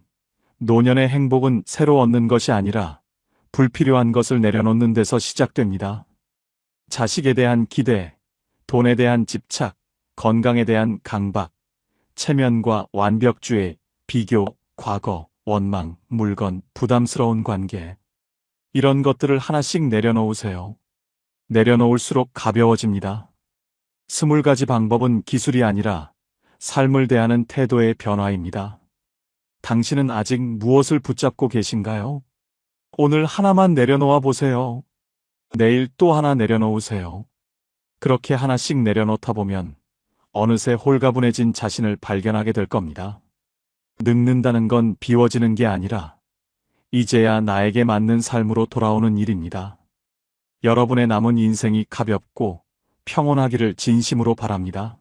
노년의 행복은 새로 얻는 것이 아니라 불필요한 것을 내려놓는 데서 시작됩니다. 자식에 대한 기대, 돈에 대한 집착, 건강에 대한 강박, 체면과 완벽주의, 비교, 과거, 원망, 물건, 부담스러운 관계. 이런 것들을 하나씩 내려놓으세요. 내려놓을수록 가벼워집니다. 20가지 방법은 기술이 아니라 삶을 대하는 태도의 변화입니다. 당신은 아직 무엇을 붙잡고 계신가요? 오늘 하나만 내려놓아 보세요. 내일 또 하나 내려놓으세요. 그렇게 하나씩 내려놓다 보면 어느새 홀가분해진 자신을 발견하게 될 겁니다. 늙는다는 건 비워지는 게 아니라 이제야 나에게 맞는 삶으로 돌아오는 일입니다. 여러분의 남은 인생이 가볍고 평온하기를 진심으로 바랍니다.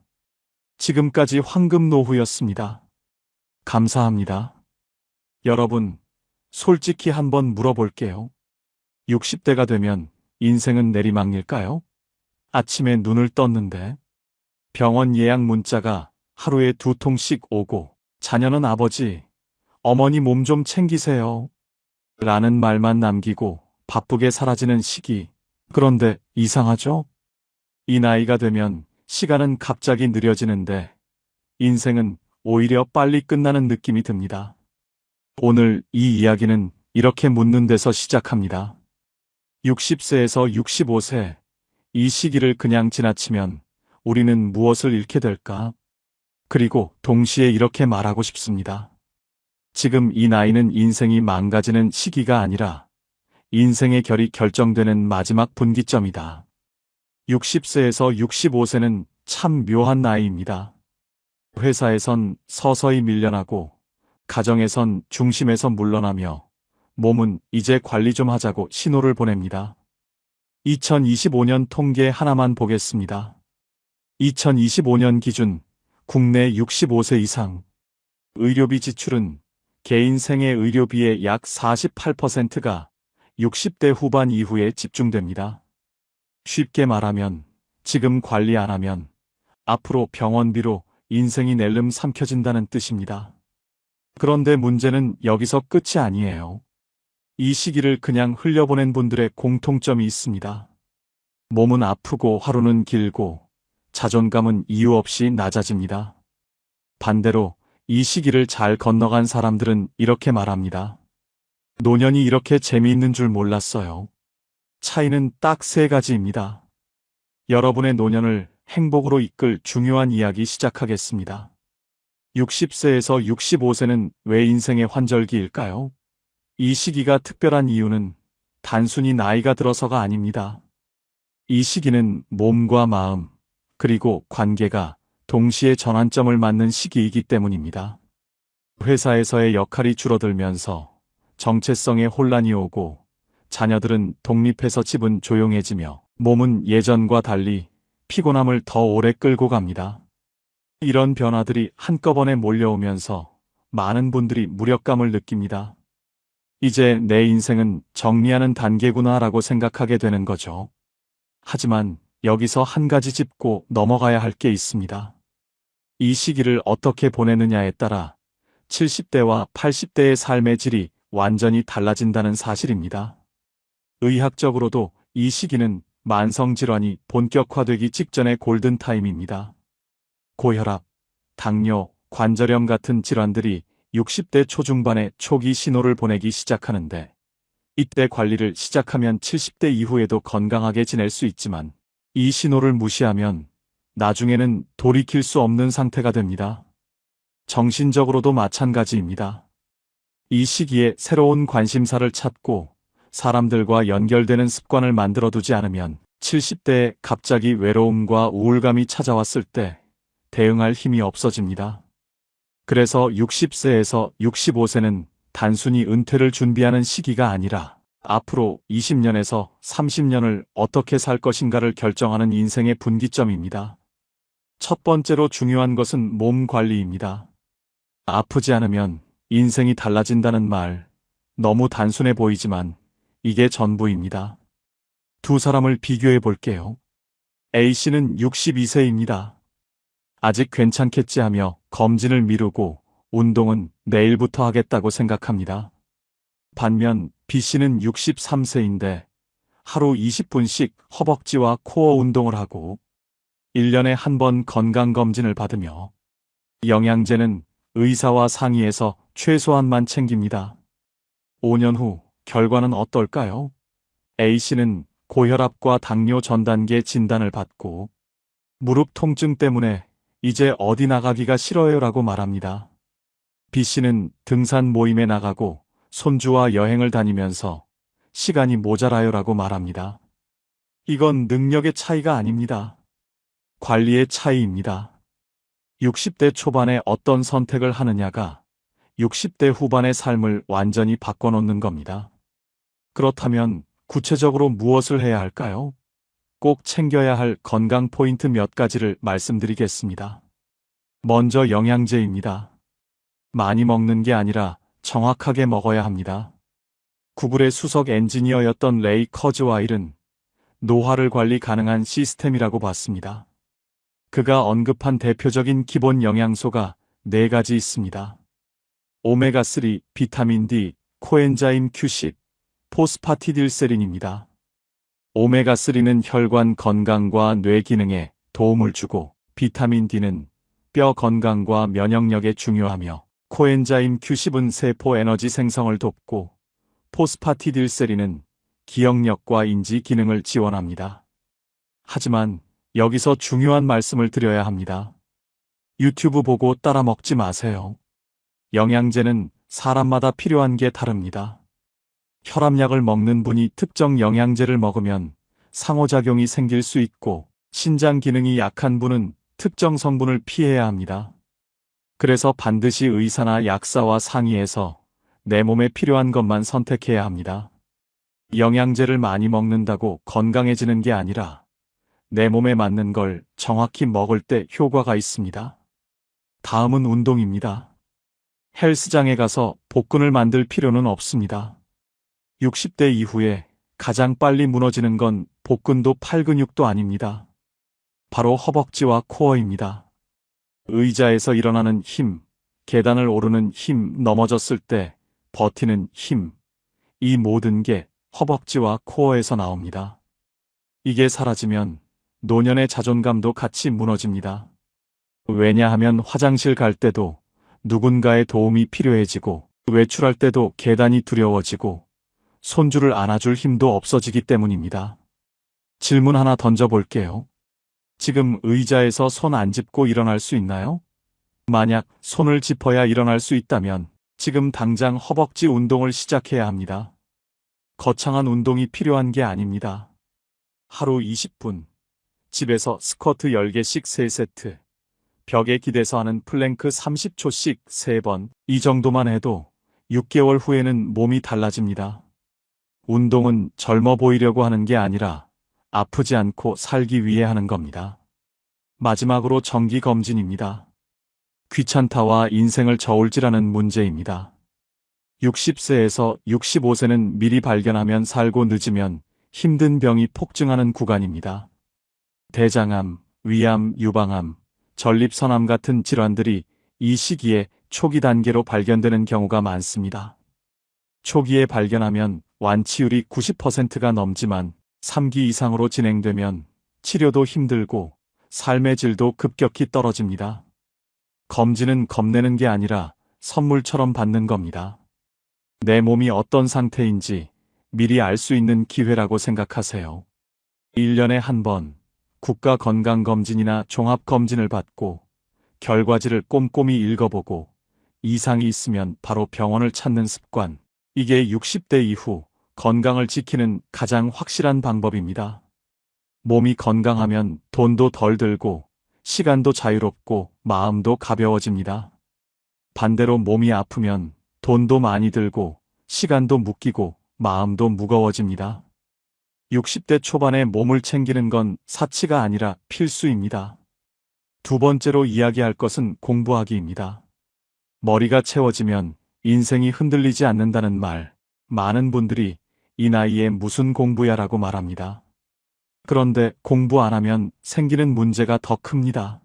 지금까지 황금 노후였습니다. 감사합니다. 여러분, 솔직히 한번 물어볼게요. 60대가 되면 인생은 내리막일까요? 아침에 눈을 떴는데 병원 예약 문자가 하루에 2통씩 오고 자녀는 아버지, 어머니 몸 좀 챙기세요. 라는 말만 남기고 바쁘게 사라지는 시기. 그런데 이상하죠? 이 나이가 되면 시간은 갑자기 느려지는데 인생은 오히려 빨리 끝나는 느낌이 듭니다. 오늘 이 이야기는 이렇게 묻는 데서 시작합니다. 60세에서 65세, 이 시기를 그냥 지나치면 우리는 무엇을 잃게 될까? 그리고 동시에 이렇게 말하고 싶습니다. 지금 이 나이는 인생이 망가지는 시기가 아니라 인생의 결이 결정되는 마지막 분기점이다. 60세에서 65세는 참 묘한 나이입니다. 회사에선 서서히 밀려나고 가정에선 중심에서 물러나며 몸은 이제 관리 좀 하자고 신호를 보냅니다. 2025년 통계 하나만 보겠습니다. 2025년 기준 국내 65세 이상 의료비 지출은 개인 생애 의료비의 약 48%가 60대 후반 이후에 집중됩니다. 쉽게 말하면 지금 관리 안 하면 앞으로 병원비로 인생이 낼름 삼켜진다는 뜻입니다. 그런데 문제는 여기서 끝이 아니에요. 이 시기를 그냥 흘려보낸 분들의 공통점이 있습니다. 몸은 아프고 하루는 길고 자존감은 이유 없이 낮아집니다. 반대로 이 시기를 잘 건너간 사람들은 이렇게 말합니다. 노년이 이렇게 재미있는 줄 몰랐어요. 차이는 딱 3가지입니다. 여러분의 노년을 행복으로 이끌 중요한 이야기 시작하겠습니다. 60세에서 65세는 왜 인생의 환절기일까요? 이 시기가 특별한 이유는 단순히 나이가 들어서가 아닙니다. 이 시기는 몸과 마음, 그리고 관계가 동시에 전환점을 맞는 시기이기 때문입니다. 회사에서의 역할이 줄어들면서 정체성의 혼란이 오고 자녀들은 독립해서 집은 조용해지며 몸은 예전과 달리 피곤함을 더 오래 끌고 갑니다. 이런 변화들이 한꺼번에 몰려오면서 많은 분들이 무력감을 느낍니다. 이제 내 인생은 정리하는 단계구나라고 생각하게 되는 거죠. 하지만 여기서 한 가지 짚고 넘어가야 할 게 있습니다. 이 시기를 어떻게 보내느냐에 따라 70대와 80대의 삶의 질이 완전히 달라진다는 사실입니다. 의학적으로도 이 시기는 만성질환이 본격화되기 직전의 골든타임입니다. 고혈압, 당뇨, 관절염 같은 질환들이 60대 초중반에 초기 신호를 보내기 시작하는데 이때 관리를 시작하면 70대 이후에도 건강하게 지낼 수 있지만 이 신호를 무시하면 나중에는 돌이킬 수 없는 상태가 됩니다. 정신적으로도 마찬가지입니다. 이 시기에 새로운 관심사를 찾고 사람들과 연결되는 습관을 만들어두지 않으면 70대에 갑자기 외로움과 우울감이 찾아왔을 때 대응할 힘이 없어집니다. 그래서 60세에서 65세는 단순히 은퇴를 준비하는 시기가 아니라 앞으로 20년에서 30년을 어떻게 살 것인가를 결정하는 인생의 분기점입니다. 첫 번째로 중요한 것은 몸 관리입니다. 아프지 않으면 인생이 달라진다는 말, 너무 단순해 보이지만 이게 전부입니다. 두 사람을 비교해 볼게요. A씨는 62세입니다. 아직 괜찮겠지 하며 검진을 미루고 운동은 내일부터 하겠다고 생각합니다. 반면 B씨는 63세인데 하루 20분씩 허벅지와 코어 운동을 하고 1년에 한 번 건강검진을 받으며 영양제는 의사와 상의해서 최소한만 챙깁니다. 5년 후 결과는 어떨까요? A씨는 고혈압과 당뇨 전 단계 진단을 받고 무릎 통증 때문에 이제 어디 나가기가 싫어요라고 말합니다. B씨는 등산 모임에 나가고 손주와 여행을 다니면서 시간이 모자라요라고 말합니다. 이건 능력의 차이가 아닙니다. 관리의 차이입니다. 60대 초반에 어떤 선택을 하느냐가 60대 후반의 삶을 완전히 바꿔놓는 겁니다. 그렇다면 구체적으로 무엇을 해야 할까요? 꼭 챙겨야 할 건강 포인트 몇 가지를 말씀드리겠습니다. 먼저 영양제입니다. 많이 먹는 게 아니라 정확하게 먹어야 합니다. 구글의 수석 엔지니어였던 레이 커즈와일은 노화를 관리 가능한 시스템이라고 봤습니다. 그가 언급한 대표적인 기본 영양소가 4가지 있습니다. 오메가3, 비타민 D, 코엔자임 Q10, 포스파티딜세린입니다. 오메가3는 혈관 건강과 뇌 기능에 도움을 주고, 비타민 D는 뼈 건강과 면역력에 중요하며, 코엔자임 Q10은 세포 에너지 생성을 돕고, 포스파티딜세린은 기억력과 인지 기능을 지원합니다. 하지만 여기서 중요한 말씀을 드려야 합니다. 유튜브 보고 따라 먹지 마세요. 영양제는 사람마다 필요한 게 다릅니다. 혈압약을 먹는 분이 특정 영양제를 먹으면 상호작용이 생길 수 있고, 신장 기능이 약한 분은 특정 성분을 피해야 합니다. 그래서 반드시 의사나 약사와 상의해서 내 몸에 필요한 것만 선택해야 합니다. 영양제를 많이 먹는다고 건강해지는 게 아니라 내 몸에 맞는 걸 정확히 먹을 때 효과가 있습니다. 다음은 운동입니다. 헬스장에 가서 복근을 만들 필요는 없습니다. 60대 이후에 가장 빨리 무너지는 건 복근도 팔근육도 아닙니다. 바로 허벅지와 코어입니다. 의자에서 일어나는 힘, 계단을 오르는 힘, 넘어졌을 때 버티는 힘, 이 모든 게 허벅지와 코어에서 나옵니다. 이게 사라지면 노년의 자존감도 같이 무너집니다. 왜냐하면 화장실 갈 때도 누군가의 도움이 필요해지고, 외출할 때도 계단이 두려워지고, 손주를 안아줄 힘도 없어지기 때문입니다. 질문 하나 던져볼게요. 지금 의자에서 손 안 짚고 일어날 수 있나요? 만약 손을 짚어야 일어날 수 있다면 지금 당장 허벅지 운동을 시작해야 합니다. 거창한 운동이 필요한 게 아닙니다. 하루 20분, 집에서 스쿼트 10개씩 3세트, 벽에 기대서 하는 플랭크 30초씩 3번, 이 정도만 해도 6개월 후에는 몸이 달라집니다. 운동은 젊어 보이려고 하는 게 아니라 아프지 않고 살기 위해 하는 겁니다. 마지막으로 정기검진입니다. 귀찮다와 인생을 저울질하는 문제입니다. 60세에서 65세는 미리 발견하면 살고 늦으면 힘든 병이 폭증하는 구간입니다. 대장암, 위암, 유방암, 전립선암 같은 질환들이 이 시기에 초기 단계로 발견되는 경우가 많습니다. 초기에 발견하면 완치율이 90%가 넘지만 3기 이상으로 진행되면 치료도 힘들고 삶의 질도 급격히 떨어집니다. 검진은 겁내는 게 아니라 선물처럼 받는 겁니다. 내 몸이 어떤 상태인지 미리 알 수 있는 기회라고 생각하세요. 1년에 한 번 국가건강검진이나 종합검진을 받고 결과지를 꼼꼼히 읽어보고 이상이 있으면 바로 병원을 찾는 습관, 이게 60대 이후 건강을 지키는 가장 확실한 방법입니다. 몸이 건강하면 돈도 덜 들고 시간도 자유롭고 마음도 가벼워집니다. 반대로 몸이 아프면 돈도 많이 들고 시간도 묶이고 마음도 무거워집니다. 60대 초반에 몸을 챙기는 건 사치가 아니라 필수입니다. 두 번째로 이야기할 것은 공부하기입니다. 머리가 채워지면 인생이 흔들리지 않는다는 말, 많은 분들이 이 나이에 무슨 공부야라고 말합니다. 그런데 공부 안 하면 생기는 문제가 더 큽니다.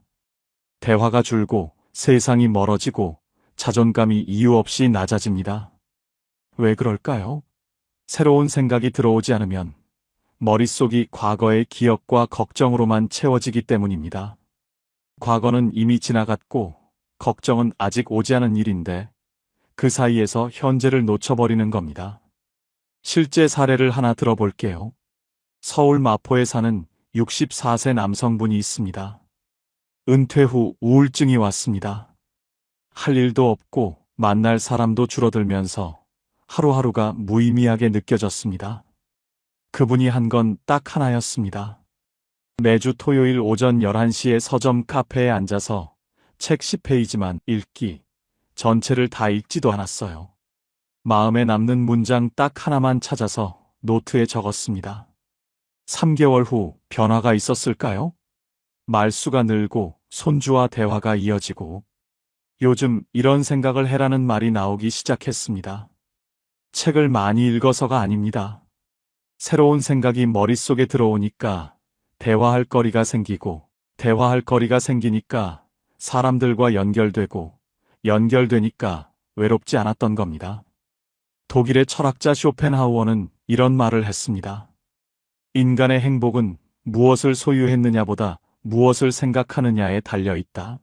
대화가 줄고 세상이 멀어지고 자존감이 이유 없이 낮아집니다. 왜 그럴까요? 새로운 생각이 들어오지 않으면 머릿속이 과거의 기억과 걱정으로만 채워지기 때문입니다. 과거는 이미 지나갔고 걱정은 아직 오지 않은 일인데 그 사이에서 현재를 놓쳐버리는 겁니다. 실제 사례를 하나 들어볼게요. 서울 마포에 사는 64세 남성분이 있습니다. 은퇴 후 우울증이 왔습니다. 할 일도 없고 만날 사람도 줄어들면서 하루하루가 무의미하게 느껴졌습니다. 그분이 한 건 딱 하나였습니다. 매주 토요일 오전 11시에 서점 카페에 앉아서 책 10페이지만 읽기, 전체를 다 읽지도 않았어요. 마음에 남는 문장 딱 하나만 찾아서 노트에 적었습니다. 3개월 후 변화가 있었을까요? 말수가 늘고 손주와 대화가 이어지고 요즘 이런 생각을 해라는 말이 나오기 시작했습니다. 책을 많이 읽어서가 아닙니다. 새로운 생각이 머릿속에 들어오니까 대화할 거리가 생기고 대화할 거리가 생기니까 사람들과 연결되고 연결되니까 외롭지 않았던 겁니다. 독일의 철학자 쇼펜하우어는 이런 말을 했습니다. 인간의 행복은 무엇을 소유했느냐보다 무엇을 생각하느냐에 달려 있다.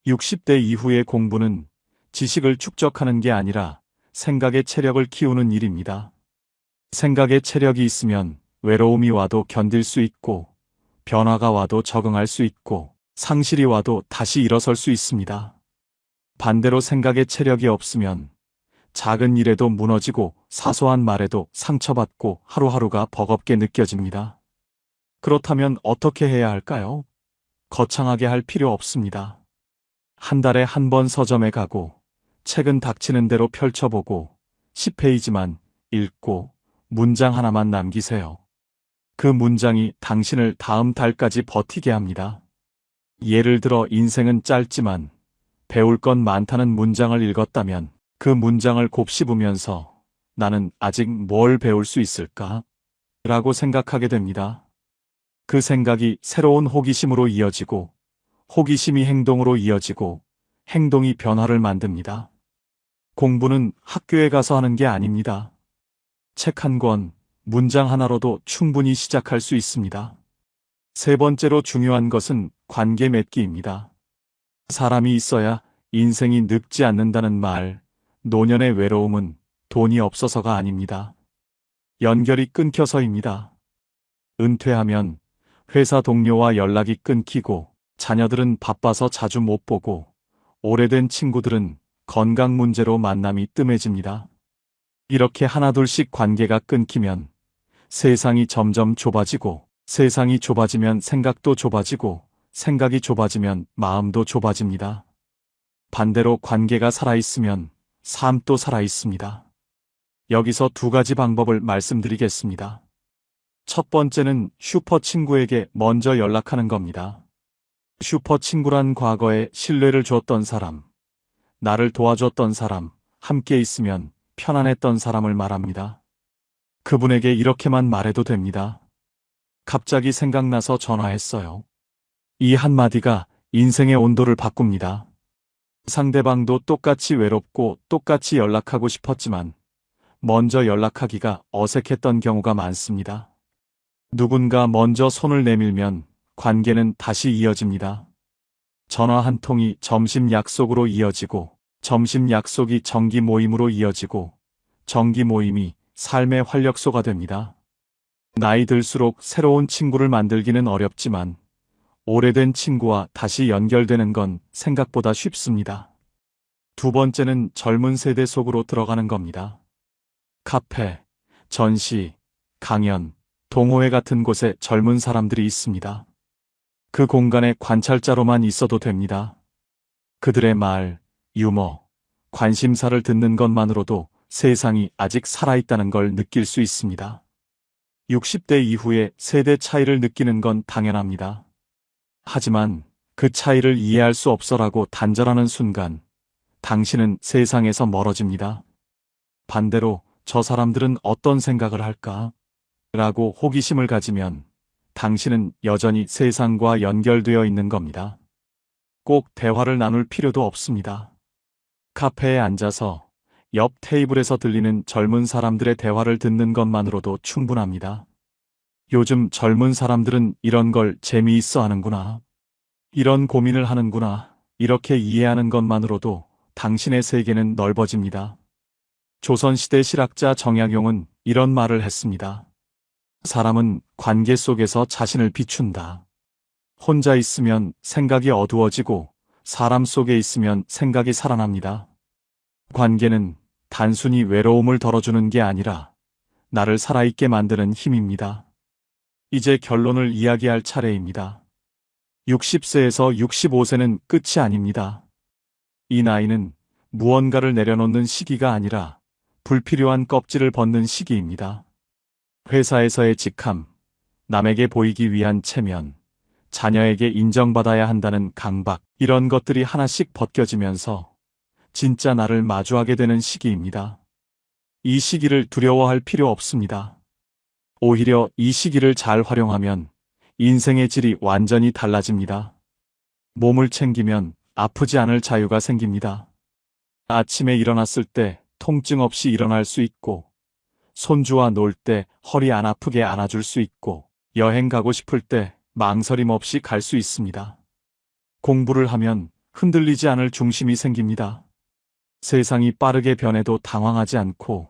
60대 이후의 공부는 지식을 축적하는 게 아니라 생각의 체력을 키우는 일입니다. 생각의 체력이 있으면 외로움이 와도 견딜 수 있고 변화가 와도 적응할 수 있고 상실이 와도 다시 일어설 수 있습니다. 반대로 생각의 체력이 없으면 작은 일에도 무너지고 사소한 말에도 상처받고 하루하루가 버겁게 느껴집니다. 그렇다면 어떻게 해야 할까요? 거창하게 할 필요 없습니다. 한 달에 한 번 서점에 가고 책은 닥치는 대로 펼쳐보고 10페이지만 읽고 문장 하나만 남기세요. 그 문장이 당신을 다음 달까지 버티게 합니다. 예를 들어 인생은 짧지만 배울 건 많다는 문장을 읽었다면 그 문장을 곱씹으면서 나는 아직 뭘 배울 수 있을까? 라고 생각하게 됩니다. 그 생각이 새로운 호기심으로 이어지고 호기심이 행동으로 이어지고 행동이 변화를 만듭니다. 공부는 학교에 가서 하는 게 아닙니다. 책 한 권, 문장 하나로도 충분히 시작할 수 있습니다. 세 번째로 중요한 것은 관계 맺기입니다. 사람이 있어야 인생이 늙지 않는다는 말, 노년의 외로움은 돈이 없어서가 아닙니다. 연결이 끊겨서입니다. 은퇴하면 회사 동료와 연락이 끊기고 자녀들은 바빠서 자주 못 보고 오래된 친구들은 건강 문제로 만남이 뜸해집니다. 이렇게 하나둘씩 관계가 끊기면 세상이 점점 좁아지고 세상이 좁아지면 생각도 좁아지고 생각이 좁아지면 마음도 좁아집니다. 반대로 관계가 살아있으면 삶도 살아있습니다. 여기서 두 가지 방법을 말씀드리겠습니다. 첫 번째는 슈퍼 친구에게 먼저 연락하는 겁니다. 슈퍼 친구란 과거에 신뢰를 줬던 사람, 나를 도와줬던 사람, 함께 있으면 편안했던 사람을 말합니다. 그분에게 이렇게만 말해도 됩니다. 갑자기 생각나서 전화했어요. 이 한마디가 인생의 온도를 바꿉니다. 상대방도 똑같이 외롭고 똑같이 연락하고 싶었지만 먼저 연락하기가 어색했던 경우가 많습니다. 누군가 먼저 손을 내밀면 관계는 다시 이어집니다. 전화 한 통이 점심 약속으로 이어지고 점심 약속이 정기 모임으로 이어지고 정기 모임이 삶의 활력소가 됩니다. 나이 들수록 새로운 친구를 만들기는 어렵지만 오래된 친구와 다시 연결되는 건 생각보다 쉽습니다. 두 번째는 젊은 세대 속으로 들어가는 겁니다. 카페, 전시, 강연, 동호회 같은 곳에 젊은 사람들이 있습니다. 그 공간에 관찰자로만 있어도 됩니다. 그들의 말, 유머, 관심사를 듣는 것만으로도 세상이 아직 살아있다는 걸 느낄 수 있습니다. 60대 이후에 세대 차이를 느끼는 건 당연합니다. 하지만 그 차이를 이해할 수 없어라고 단절하는 순간 당신은 세상에서 멀어집니다. 반대로 저 사람들은 어떤 생각을 할까? 라고 호기심을 가지면 당신은 여전히 세상과 연결되어 있는 겁니다. 꼭 대화를 나눌 필요도 없습니다. 카페에 앉아서 옆 테이블에서 들리는 젊은 사람들의 대화를 듣는 것만으로도 충분합니다. 요즘 젊은 사람들은 이런 걸 재미있어 하는구나. 이런 고민을 하는구나. 이렇게 이해하는 것만으로도 당신의 세계는 넓어집니다. 조선시대 실학자 정약용은 이런 말을 했습니다. 사람은 관계 속에서 자신을 비춘다. 혼자 있으면 생각이 어두워지고 사람 속에 있으면 생각이 살아납니다. 관계는 단순히 외로움을 덜어주는 게 아니라 나를 살아있게 만드는 힘입니다. 이제 결론을 이야기할 차례입니다. 60세에서 65세는 끝이 아닙니다. 이 나이는 무언가를 내려놓는 시기가 아니라 불필요한 껍질을 벗는 시기입니다. 회사에서의 직함, 남에게 보이기 위한 체면, 자녀에게 인정받아야 한다는 강박, 이런 것들이 하나씩 벗겨지면서 진짜 나를 마주하게 되는 시기입니다. 이 시기를 두려워할 필요 없습니다. 오히려 이 시기를 잘 활용하면 인생의 질이 완전히 달라집니다. 몸을 챙기면 아프지 않을 자유가 생깁니다. 아침에 일어났을 때 통증 없이 일어날 수 있고, 손주와 놀 때 허리 안 아프게 안아줄 수 있고, 여행 가고 싶을 때 망설임 없이 갈 수 있습니다. 공부를 하면 흔들리지 않을 중심이 생깁니다. 세상이 빠르게 변해도 당황하지 않고,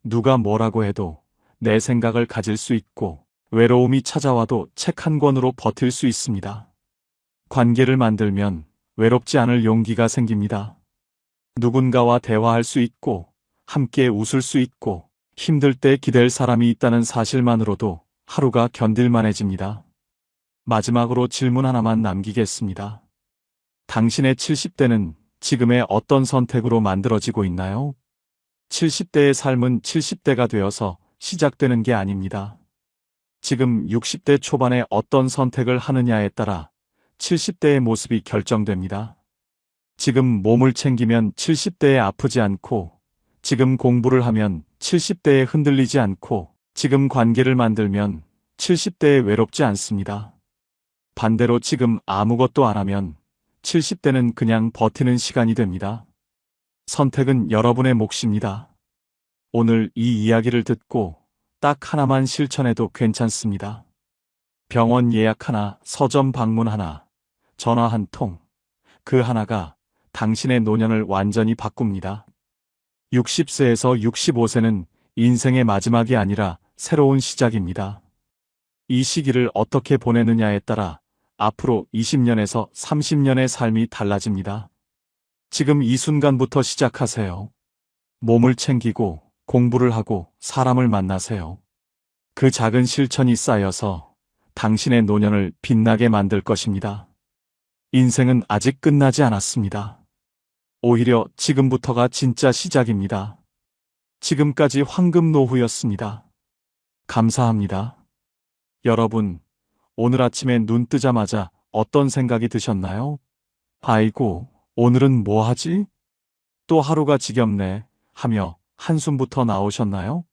누가 뭐라고 해도 내 생각을 가질 수 있고, 외로움이 찾아와도 책 한 권으로 버틸 수 있습니다. 관계를 만들면 외롭지 않을 용기가 생깁니다. 누군가와 대화할 수 있고, 함께 웃을 수 있고, 힘들 때 기댈 사람이 있다는 사실만으로도 하루가 견딜만해집니다. 마지막으로 질문 하나만 남기겠습니다. 당신의 70대는 지금의 어떤 선택으로 만들어지고 있나요? 70대의 삶은 70대가 되어서 시작되는 게 아닙니다. 지금 60대 초반에 어떤 선택을 하느냐에 따라 70대의 모습이 결정됩니다. 지금 몸을 챙기면 70대에 아프지 않고, 지금 공부를 하면 70대에 흔들리지 않고, 지금 관계를 만들면 70대에 외롭지 않습니다. 반대로 지금 아무것도 안 하면 70대는 그냥 버티는 시간이 됩니다. 선택은 여러분의 몫입니다. 오늘 이 이야기를 듣고 딱 하나만 실천해도 괜찮습니다. 병원 예약 하나, 서점 방문 하나, 전화 한 통, 그 하나가 당신의 노년을 완전히 바꿉니다. 60세에서 65세는 인생의 마지막이 아니라 새로운 시작입니다. 이 시기를 어떻게 보내느냐에 따라 앞으로 20년에서 30년의 삶이 달라집니다. 지금 이 순간부터 시작하세요. 몸을 챙기고 공부를 하고 사람을 만나세요. 그 작은 실천이 쌓여서 당신의 노년을 빛나게 만들 것입니다. 인생은 아직 끝나지 않았습니다. 오히려 지금부터가 진짜 시작입니다. 지금까지 황금 노후였습니다. 감사합니다. 여러분, 오늘 아침에 눈 뜨자마자 어떤 생각이 드셨나요? 아이고, 오늘은 뭐 하지? 또 하루가 지겹네 하며 한숨부터 나오셨나요?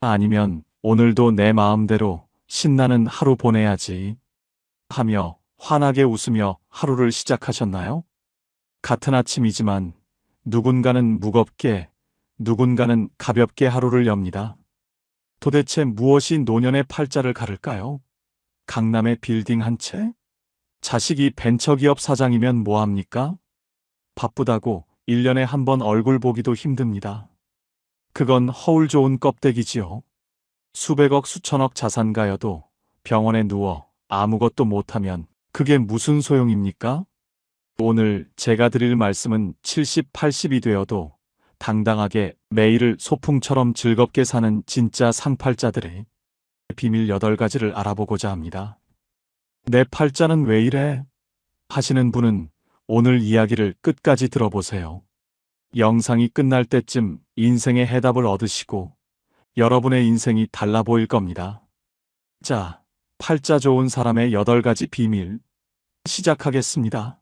아니면 오늘도 내 마음대로 신나는 하루 보내야지 하며 환하게 웃으며 하루를 시작하셨나요? 같은 아침이지만 누군가는 무겁게, 누군가는 가볍게 하루를 엽니다. 도대체 무엇이 노년의 팔자를 가를까요? 강남의 빌딩 한 채? 자식이 벤처기업 사장이면 뭐합니까? 바쁘다고 1년에 한 번 얼굴 보기도 힘듭니다. 그건 허울 좋은 껍데기지요. 수백억 수천억 자산가여도 병원에 누워 아무것도 못하면 그게 무슨 소용입니까? 오늘 제가 드릴 말씀은 70, 80이 되어도 당당하게 매일을 소풍처럼 즐겁게 사는 진짜 상팔자들의 비밀 8가지를 알아보고자 합니다. 내 팔자는 왜 이래? 하시는 분은 오늘 이야기를 끝까지 들어보세요. 영상이 끝날 때쯤 인생의 해답을 얻으시고 여러분의 인생이 달라 보일 겁니다. 자, 팔자 좋은 사람의 8가지 비밀 시작하겠습니다.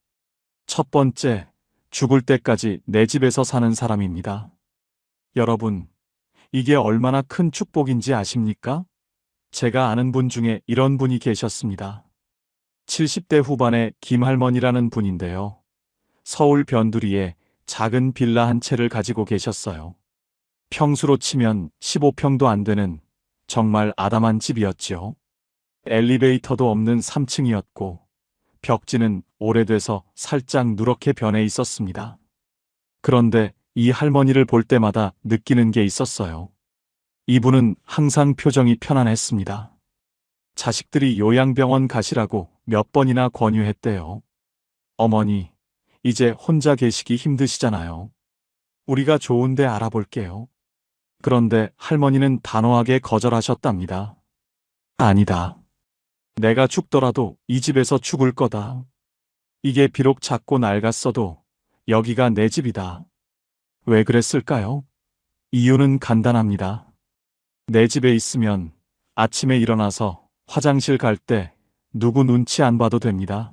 첫 번째, 죽을 때까지 내 집에서 사는 사람입니다. 여러분, 이게 얼마나 큰 축복인지 아십니까? 제가 아는 분 중에 이런 분이 계셨습니다. 70대 후반의 김할머니라는 분인데요. 서울 변두리에 작은 빌라 한 채를 가지고 계셨어요. 평수로 치면 15평도 안 되는 정말 아담한 집이었죠. 엘리베이터도 없는 3층이었고 벽지는 오래돼서 살짝 누렇게 변해 있었습니다. 그런데 이 할머니를 볼 때마다 느끼는 게 있었어요. 이분은 항상 표정이 편안했습니다. 자식들이 요양병원 가시라고 몇 번이나 권유했대요. 어머니, 이제 혼자 계시기 힘드시잖아요. 우리가 좋은 데 알아볼게요. 그런데 할머니는 단호하게 거절하셨답니다. 아니다. 내가 죽더라도 이 집에서 죽을 거다. 이게 비록 작고 낡았어도 여기가 내 집이다. 왜 그랬을까요? 이유는 간단합니다. 내 집에 있으면 아침에 일어나서 화장실 갈 때 누구 눈치 안 봐도 됩니다.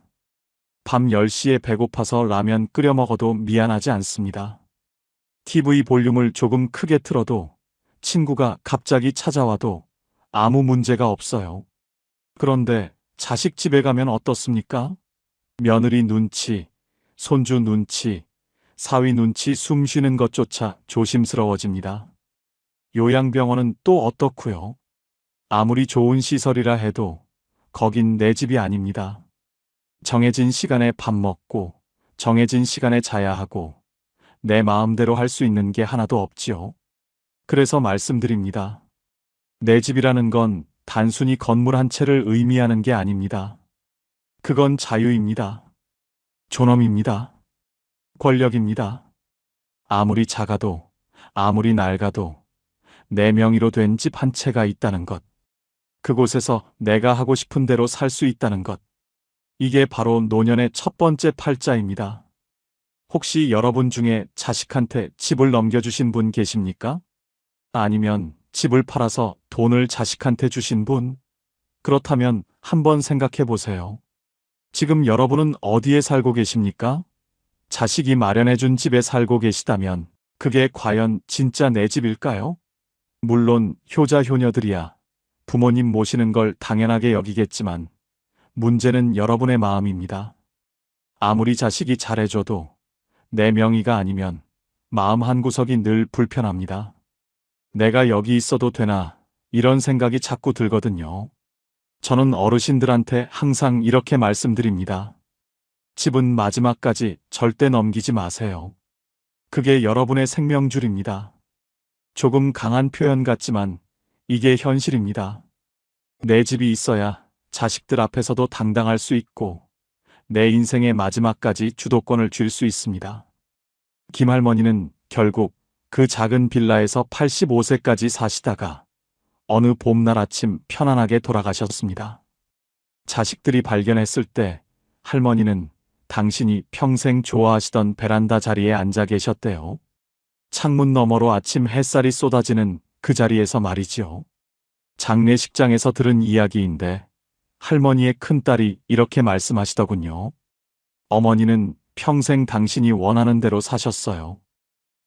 밤 10시에 배고파서 라면 끓여 먹어도 미안하지 않습니다. TV 볼륨을 조금 크게 틀어도 친구가 갑자기 찾아와도 아무 문제가 없어요. 그런데 자식 집에 가면 어떻습니까? 며느리 눈치, 손주 눈치, 사위 눈치 숨 쉬는 것조차 조심스러워집니다. 요양병원은 또 어떻고요? 아무리 좋은 시설이라 해도 거긴 내 집이 아닙니다. 정해진 시간에 밥 먹고 정해진 시간에 자야 하고 내 마음대로 할 수 있는 게 하나도 없지요. 그래서 말씀드립니다. 내 집이라는 건 단순히 건물 한 채를 의미하는 게 아닙니다. 그건 자유입니다. 존엄입니다. 권력입니다. 아무리 작아도 아무리 낡아도 내 명의로 된 집 한 채가 있다는 것. 그곳에서 내가 하고 싶은 대로 살 수 있다는 것. 이게 바로 노년의 첫 번째 팔자입니다. 혹시 여러분 중에 자식한테 집을 넘겨주신 분 계십니까? 아니면 집을 팔아서 돈을 자식한테 주신 분? 그렇다면 한번 생각해 보세요. 지금 여러분은 어디에 살고 계십니까? 자식이 마련해준 집에 살고 계시다면 그게 과연 진짜 내 집일까요? 물론 효자 효녀들이야 부모님 모시는 걸 당연하게 여기겠지만 문제는 여러분의 마음입니다. 아무리 자식이 잘해줘도 내 명의가 아니면 마음 한구석이 늘 불편합니다. 내가 여기 있어도 되나 이런 생각이 자꾸 들거든요. 저는 어르신들한테 항상 이렇게 말씀드립니다. 집은 마지막까지 절대 넘기지 마세요. 그게 여러분의 생명줄입니다. 조금 강한 표현 같지만 이게 현실입니다. 내 집이 있어야 자식들 앞에서도 당당할 수 있고 내 인생의 마지막까지 주도권을 쥘 수 있습니다. 김할머니는 결국 그 작은 빌라에서 85세까지 사시다가 어느 봄날 아침 편안하게 돌아가셨습니다. 자식들이 발견했을 때 할머니는 당신이 평생 좋아하시던 베란다 자리에 앉아 계셨대요. 창문 너머로 아침 햇살이 쏟아지는 그 자리에서 말이지요. 장례식장에서 들은 이야기인데 할머니의 큰딸이 이렇게 말씀하시더군요. 어머니는 평생 당신이 원하는 대로 사셨어요.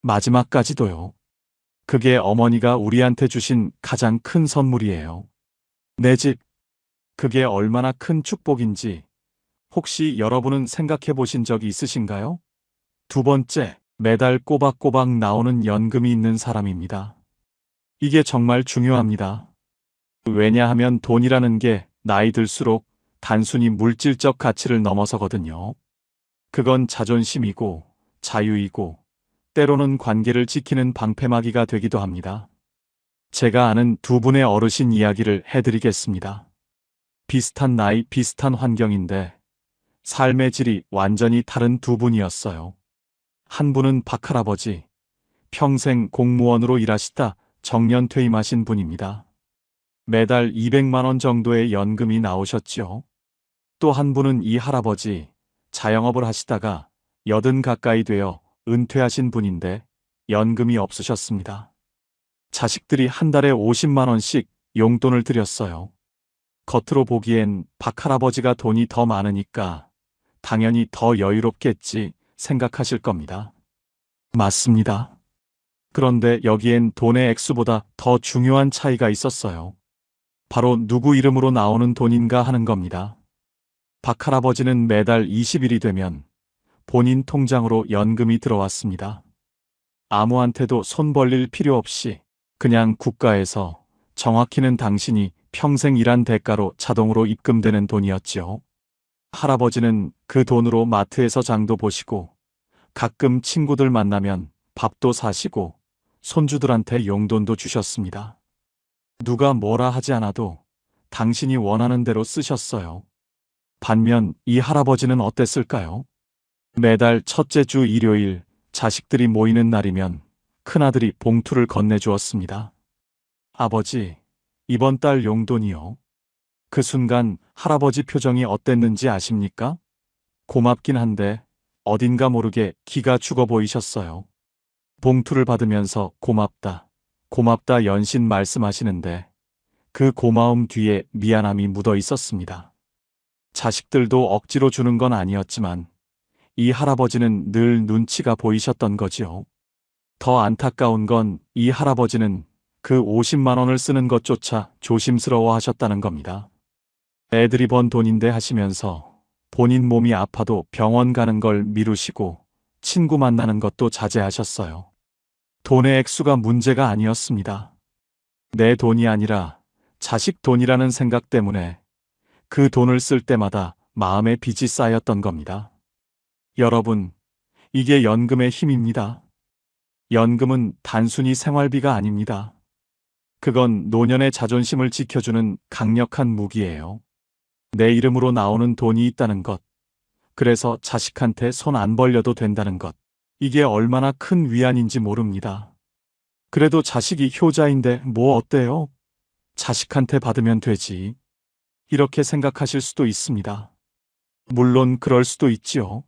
마지막까지도요. 그게 어머니가 우리한테 주신 가장 큰 선물이에요. 내 집. 그게 얼마나 큰 축복인지 혹시 여러분은 생각해 보신 적이 있으신가요? 두 번째, 매달 꼬박꼬박 나오는 연금이 있는 사람입니다. 이게 정말 중요합니다. 왜냐하면 돈이라는 게 나이 들수록 단순히 물질적 가치를 넘어서거든요. 그건 자존심이고 자유이고 때로는 관계를 지키는 방패막이가 되기도 합니다. 제가 아는 두 분의 어르신 이야기를 해드리겠습니다. 비슷한 나이, 비슷한 환경인데 삶의 질이 완전히 다른 두 분이었어요. 한 분은 박할아버지, 평생 공무원으로 일하시다 정년 퇴임하신 분입니다. 매달 200만 원 정도의 연금이 나오셨죠. 또 한 분은 이 할아버지, 자영업을 하시다가 80 가까이 되어 은퇴하신 분인데 연금이 없으셨습니다. 자식들이 한 달에 50만 원씩 용돈을 드렸어요. 겉으로 보기엔 박할아버지가 돈이 더 많으니까 당연히 더 여유롭겠지 생각하실 겁니다. 맞습니다. 그런데 여기엔 돈의 액수보다 더 중요한 차이가 있었어요. 바로 누구 이름으로 나오는 돈인가 하는 겁니다. 박할아버지는 매달 20일이 되면 본인 통장으로 연금이 들어왔습니다. 아무한테도 손 벌릴 필요 없이 그냥 국가에서 정확히는 당신이 평생 일한 대가로 자동으로 입금되는 돈이었지요. 할아버지는 그 돈으로 마트에서 장도 보시고 가끔 친구들 만나면 밥도 사시고 손주들한테 용돈도 주셨습니다. 누가 뭐라 하지 않아도 당신이 원하는 대로 쓰셨어요. 반면 이 할아버지는 어땠을까요? 매달 첫째 주 일요일 자식들이 모이는 날이면 큰아들이 봉투를 건네주었습니다. 아버지, 이번 달 용돈이요. 그 순간 할아버지 표정이 어땠는지 아십니까? 고맙긴 한데 어딘가 모르게 기가 죽어 보이셨어요. 봉투를 받으면서 고맙다, 고맙다 연신 말씀하시는데 그 고마움 뒤에 미안함이 묻어 있었습니다. 자식들도 억지로 주는 건 아니었지만 이 할아버지는 늘 눈치가 보이셨던 거지요. 더 안타까운 건 이 할아버지는 그 50만 원을 쓰는 것조차 조심스러워 하셨다는 겁니다. 애들이 번 돈인데 하시면서 본인 몸이 아파도 병원 가는 걸 미루시고 친구 만나는 것도 자제하셨어요. 돈의 액수가 문제가 아니었습니다. 내 돈이 아니라 자식 돈이라는 생각 때문에 그 돈을 쓸 때마다 마음의 빚이 쌓였던 겁니다. 여러분, 이게 연금의 힘입니다. 연금은 단순히 생활비가 아닙니다. 그건 노년의 자존심을 지켜주는 강력한 무기예요. 내 이름으로 나오는 돈이 있다는 것, 그래서 자식한테 손 안 벌려도 된다는 것, 이게 얼마나 큰 위안인지 모릅니다. 그래도 자식이 효자인데 뭐 어때요? 자식한테 받으면 되지. 이렇게 생각하실 수도 있습니다. 물론 그럴 수도 있지요.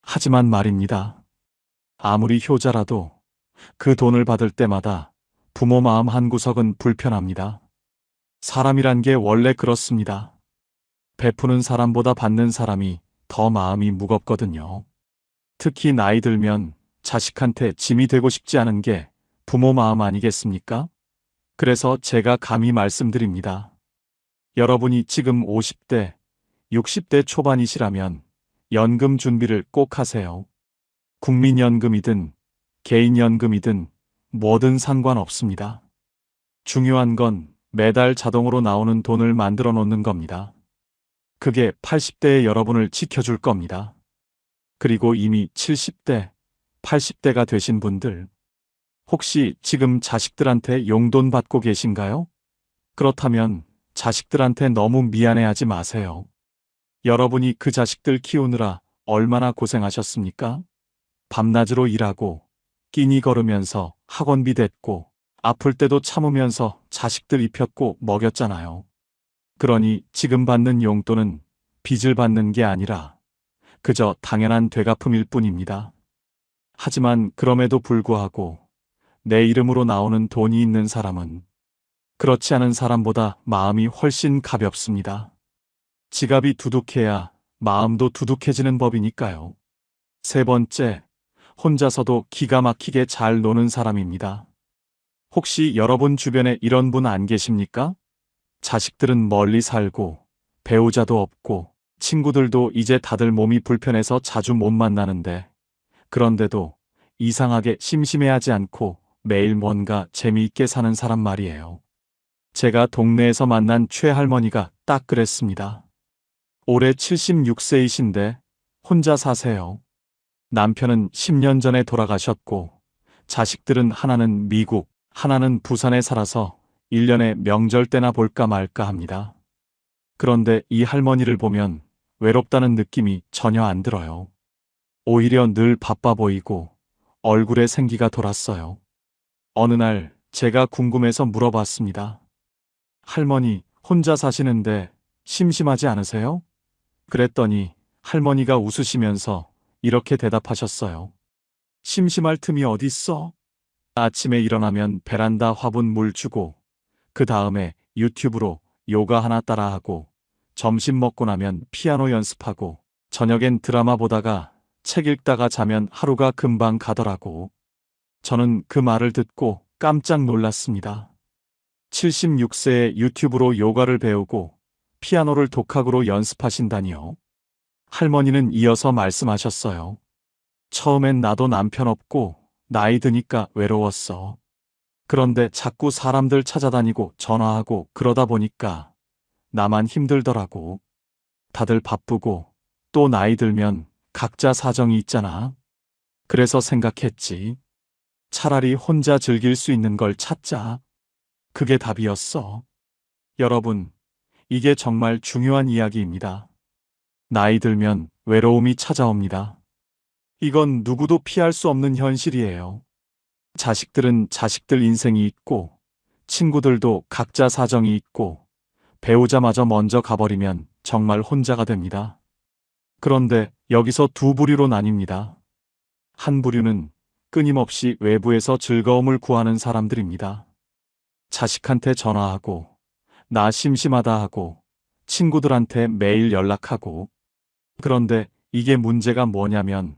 하지만 말입니다. 아무리 효자라도 그 돈을 받을 때마다 부모 마음 한구석은 불편합니다. 사람이란 게 원래 그렇습니다. 베푸는 사람보다 받는 사람이 더 마음이 무겁거든요. 특히 나이 들면 자식한테 짐이 되고 싶지 않은 게 부모 마음 아니겠습니까? 그래서 제가 감히 말씀드립니다. 여러분이 지금 50대, 60대 초반이시라면 연금 준비를 꼭 하세요. 국민연금이든 개인연금이든 뭐든 상관없습니다. 중요한 건 매달 자동으로 나오는 돈을 만들어 놓는 겁니다. 그게 80대의 여러분을 지켜줄 겁니다. 그리고 이미 70대, 80대가 되신 분들, 혹시 지금 자식들한테 용돈 받고 계신가요? 그렇다면 자식들한테 너무 미안해하지 마세요. 여러분이 그 자식들 키우느라 얼마나 고생하셨습니까? 밤낮으로 일하고 끼니 걸으면서 학원비 댔고 아플 때도 참으면서 자식들 입혔고 먹였잖아요. 그러니 지금 받는 용돈은 빚을 받는 게 아니라 그저 당연한 되갚음일 뿐입니다. 하지만 그럼에도 불구하고 내 이름으로 나오는 돈이 있는 사람은 그렇지 않은 사람보다 마음이 훨씬 가볍습니다. 지갑이 두둑해야 마음도 두둑해지는 법이니까요. 세 번째, 혼자서도 기가 막히게 잘 노는 사람입니다. 혹시 여러분 주변에 이런 분 안 계십니까? 자식들은 멀리 살고 배우자도 없고 친구들도 이제 다들 몸이 불편해서 자주 못 만나는데 그런데도 이상하게 심심해하지 않고 매일 뭔가 재미있게 사는 사람 말이에요. 제가 동네에서 만난 최할머니가 딱 그랬습니다. 올해 76세이신데 혼자 사세요. 남편은 10년 전에 돌아가셨고 자식들은 하나는 미국, 하나는 부산에 살아서 1년에 명절 때나 볼까 말까 합니다. 그런데 이 할머니를 보면 외롭다는 느낌이 전혀 안 들어요. 오히려 늘 바빠 보이고 얼굴에 생기가 돌았어요. 어느 날 제가 궁금해서 물어봤습니다. 할머니, 혼자 사시는데 심심하지 않으세요? 그랬더니 할머니가 웃으시면서 이렇게 대답하셨어요. 심심할 틈이 어딨어? 아침에 일어나면 베란다 화분 물 주고 그 다음에 유튜브로 요가 하나 따라하고 점심 먹고 나면 피아노 연습하고 저녁엔 드라마 보다가 책 읽다가 자면 하루가 금방 가더라고. 저는 그 말을 듣고 깜짝 놀랐습니다. 76세에 유튜브로 요가를 배우고 피아노를 독학으로 연습하신다니요. 할머니는 이어서 말씀하셨어요. 처음엔 나도 남편 없고 나이 드니까 외로웠어. 그런데 자꾸 사람들 찾아다니고 전화하고 그러다 보니까 나만 힘들더라고. 다들 바쁘고 또 나이 들면 각자 사정이 있잖아. 그래서 생각했지. 차라리 혼자 즐길 수 있는 걸 찾자. 그게 답이었어. 여러분, 이게 정말 중요한 이야기입니다. 나이 들면 외로움이 찾아옵니다. 이건 누구도 피할 수 없는 현실이에요. 자식들은 자식들 인생이 있고, 친구들도 각자 사정이 있고, 배우자마저 먼저 가버리면 정말 혼자가 됩니다. 그런데 여기서 두 부류로 나뉩니다. 한 부류는 끊임없이 외부에서 즐거움을 구하는 사람들입니다. 자식한테 전화하고, 나 심심하다 하고, 친구들한테 매일 연락하고. 그런데 이게 문제가 뭐냐면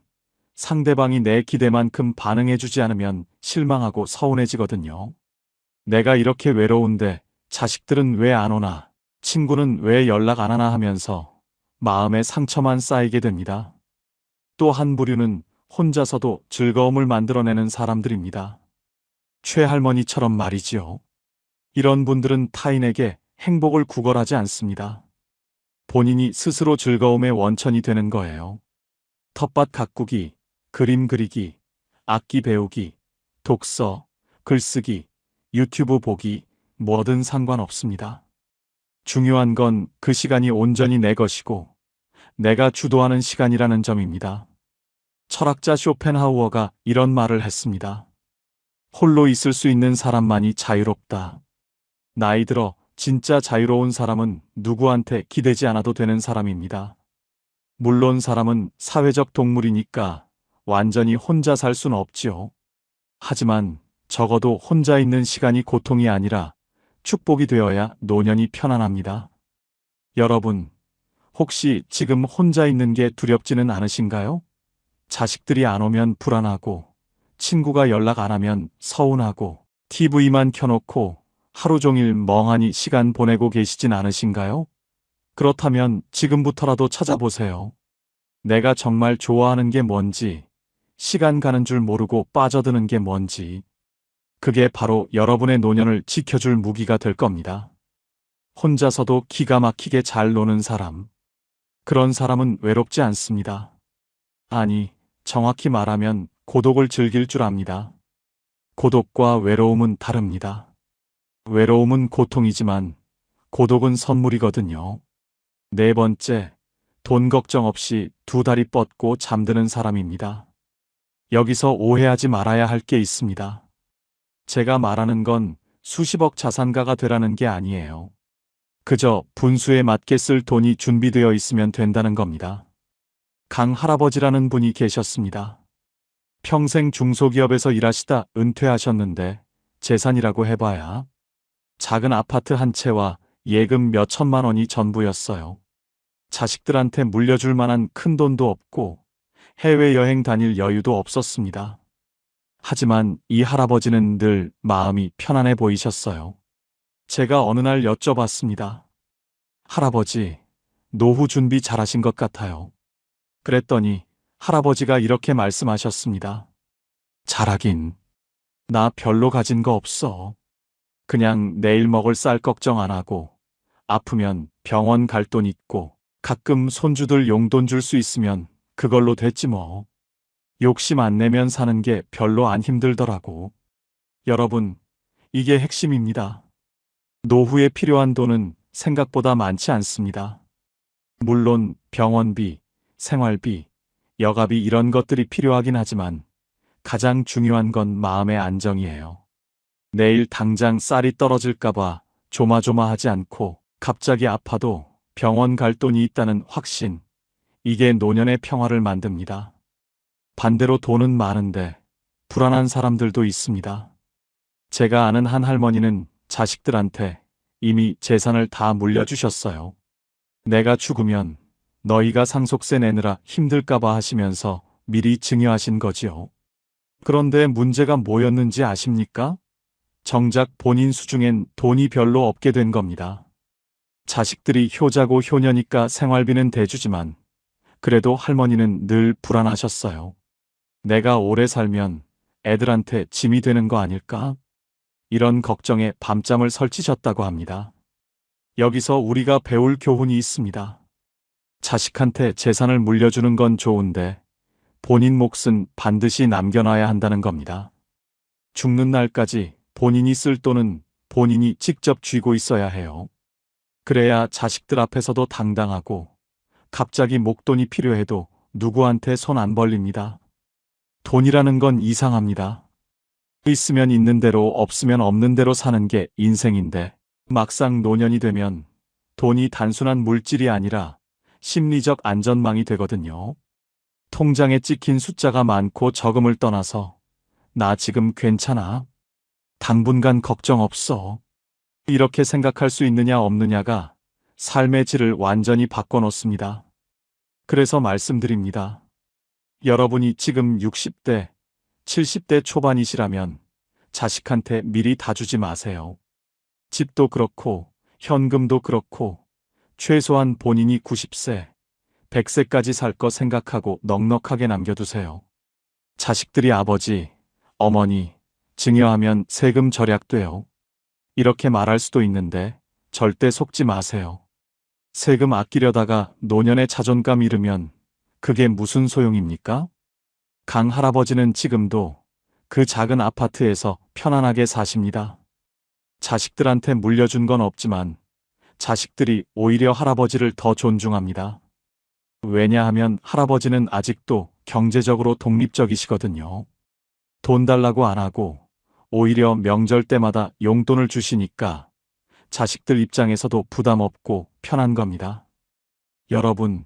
상대방이 내 기대만큼 반응해주지 않으면 실망하고 서운해지거든요. 내가 이렇게 외로운데 자식들은 왜 안 오나, 친구는 왜 연락 안 하나 하면서 마음에 상처만 쌓이게 됩니다. 또 한 부류는 혼자서도 즐거움을 만들어내는 사람들입니다. 최할머니처럼 말이지요. 이런 분들은 타인에게 행복을 구걸하지 않습니다. 본인이 스스로 즐거움의 원천이 되는 거예요. 텃밭 가꾸기, 그림 그리기, 악기 배우기, 독서, 글쓰기, 유튜브 보기, 뭐든 상관없습니다. 중요한 건 그 시간이 온전히 내 것이고 내가 주도하는 시간이라는 점입니다. 철학자 쇼펜하우어가 이런 말을 했습니다. 홀로 있을 수 있는 사람만이 자유롭다. 나이 들어 진짜 자유로운 사람은 누구한테 기대지 않아도 되는 사람입니다. 물론 사람은 사회적 동물이니까 완전히 혼자 살 수는 없지요. 하지만 적어도 혼자 있는 시간이 고통이 아니라 축복이 되어야 노년이 편안합니다. 여러분, 혹시 지금 혼자 있는 게 두렵지는 않으신가요? 자식들이 안 오면 불안하고, 친구가 연락 안 하면 서운하고, TV만 켜놓고 하루 종일 멍하니 시간 보내고 계시진 않으신가요? 그렇다면 지금부터라도 찾아보세요. 내가 정말 좋아하는 게 뭔지, 시간 가는 줄 모르고 빠져드는 게 뭔지, 그게 바로 여러분의 노년을 지켜줄 무기가 될 겁니다. 혼자서도 기가 막히게 잘 노는 사람. 그런 사람은 외롭지 않습니다. 아니, 정확히 말하면 고독을 즐길 줄 압니다. 고독과 외로움은 다릅니다. 외로움은 고통이지만 고독은 선물이거든요. 네 번째, 돈 걱정 없이 두 다리 뻗고 잠드는 사람입니다. 여기서 오해하지 말아야 할 게 있습니다. 제가 말하는 건 수십억 자산가가 되라는 게 아니에요. 그저 분수에 맞게 쓸 돈이 준비되어 있으면 된다는 겁니다. 강 할아버지라는 분이 계셨습니다. 평생 중소기업에서 일하시다 은퇴하셨는데 재산이라고 해봐야 작은 아파트 한 채와 예금 몇 천만 원이 전부였어요. 자식들한테 물려줄 만한 큰 돈도 없고 해외여행 다닐 여유도 없었습니다. 하지만 이 할아버지는 늘 마음이 편안해 보이셨어요. 제가 어느 날 여쭤봤습니다. 할아버지, 노후 준비 잘하신 것 같아요. 그랬더니 할아버지가 이렇게 말씀하셨습니다. 잘하긴. 나 별로 가진 거 없어. 그냥 내일 먹을 쌀 걱정 안 하고 아프면 병원 갈 돈 있고 가끔 손주들 용돈 줄 수 있으면 그걸로 됐지 뭐. 욕심 안 내면 사는 게 별로 안 힘들더라고. 여러분, 이게 핵심입니다. 노후에 필요한 돈은 생각보다 많지 않습니다. 물론 병원비, 생활비, 여가비 이런 것들이 필요하긴 하지만 가장 중요한 건 마음의 안정이에요. 내일 당장 쌀이 떨어질까봐 조마조마하지 않고 갑자기 아파도 병원 갈 돈이 있다는 확신, 이게 노년의 평화를 만듭니다. 반대로 돈은 많은데 불안한 사람들도 있습니다. 제가 아는 한 할머니는 자식들한테 이미 재산을 다 물려주셨어요. 내가 죽으면 너희가 상속세 내느라 힘들까봐 하시면서 미리 증여하신 거지요. 그런데 문제가 뭐였는지 아십니까? 정작 본인 수중엔 돈이 별로 없게 된 겁니다. 자식들이 효자고 효녀니까 생활비는 대주지만 그래도 할머니는 늘 불안하셨어요. 내가 오래 살면 애들한테 짐이 되는 거 아닐까? 이런 걱정에 밤잠을 설치셨다고 합니다. 여기서 우리가 배울 교훈이 있습니다. 자식한테 재산을 물려주는 건 좋은데 본인 몫은 반드시 남겨놔야 한다는 겁니다. 죽는 날까지 본인이 쓸 돈은 본인이 직접 쥐고 있어야 해요. 그래야 자식들 앞에서도 당당하고 갑자기 목돈이 필요해도 누구한테 손 안 벌립니다. 돈이라는 건 이상합니다. 있으면 있는 대로 없으면 없는 대로 사는 게 인생인데 막상 노년이 되면 돈이 단순한 물질이 아니라 심리적 안전망이 되거든요. 통장에 찍힌 숫자가 많고 적음을 떠나서 나 지금 괜찮아. 당분간 걱정 없어. 이렇게 생각할 수 있느냐 없느냐가 삶의 질을 완전히 바꿔놓습니다. 그래서 말씀드립니다. 여러분이 지금 60대, 70대 초반이시라면 자식한테 미리 다 주지 마세요. 집도 그렇고 현금도 그렇고 최소한 본인이 90세, 100세까지 살 거 생각하고 넉넉하게 남겨두세요. 자식들이 아버지, 어머니, 증여하면 세금 절약돼요. 이렇게 말할 수도 있는데 절대 속지 마세요. 세금 아끼려다가 노년의 자존감 잃으면 그게 무슨 소용입니까? 강 할아버지는 지금도 그 작은 아파트에서 편안하게 사십니다. 자식들한테 물려준 건 없지만 자식들이 오히려 할아버지를 더 존중합니다. 왜냐하면 할아버지는 아직도 경제적으로 독립적이시거든요. 돈 달라고 안 하고 오히려 명절 때마다 용돈을 주시니까 자식들 입장에서도 부담 없고 편한 겁니다. 여러분,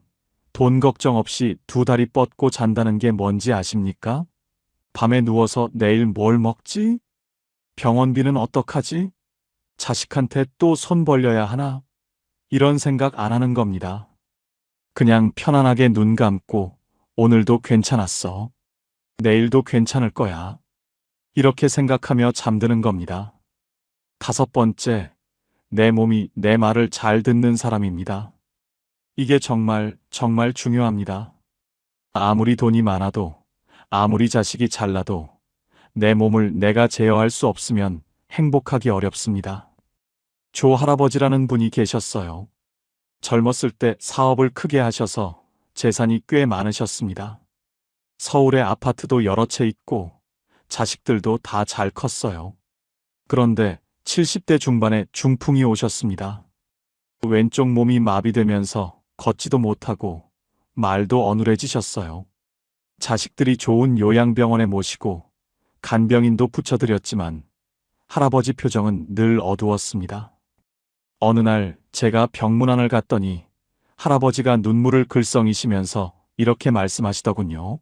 돈 걱정 없이 두 다리 뻗고 잔다는 게 뭔지 아십니까? 밤에 누워서 내일 뭘 먹지? 병원비는 어떡하지? 자식한테 또 손 벌려야 하나? 이런 생각 안 하는 겁니다. 그냥 편안하게 눈 감고 오늘도 괜찮았어. 내일도 괜찮을 거야. 이렇게 생각하며 잠드는 겁니다. 5번째, 내 몸이 내 말을 잘 듣는 사람입니다. 이게 정말 중요합니다. 아무리 돈이 많아도, 아무리 자식이 잘나도 내 몸을 내가 제어할 수 없으면 행복하기 어렵습니다. 조 할아버지라는 분이 계셨어요. 젊었을 때 사업을 크게 하셔서 재산이 꽤 많으셨습니다. 서울에 아파트도 여러 채 있고 자식들도 다 잘 컸어요. 그런데 70대 중반에 중풍이 오셨습니다. 왼쪽 몸이 마비되면서 걷지도 못하고 말도 어눌해지셨어요. 자식들이 좋은 요양병원에 모시고 간병인도 붙여드렸지만 할아버지 표정은 늘 어두웠습니다. 어느 날 제가 병문안을 갔더니 할아버지가 눈물을 글썽이시면서 이렇게 말씀하시더군요.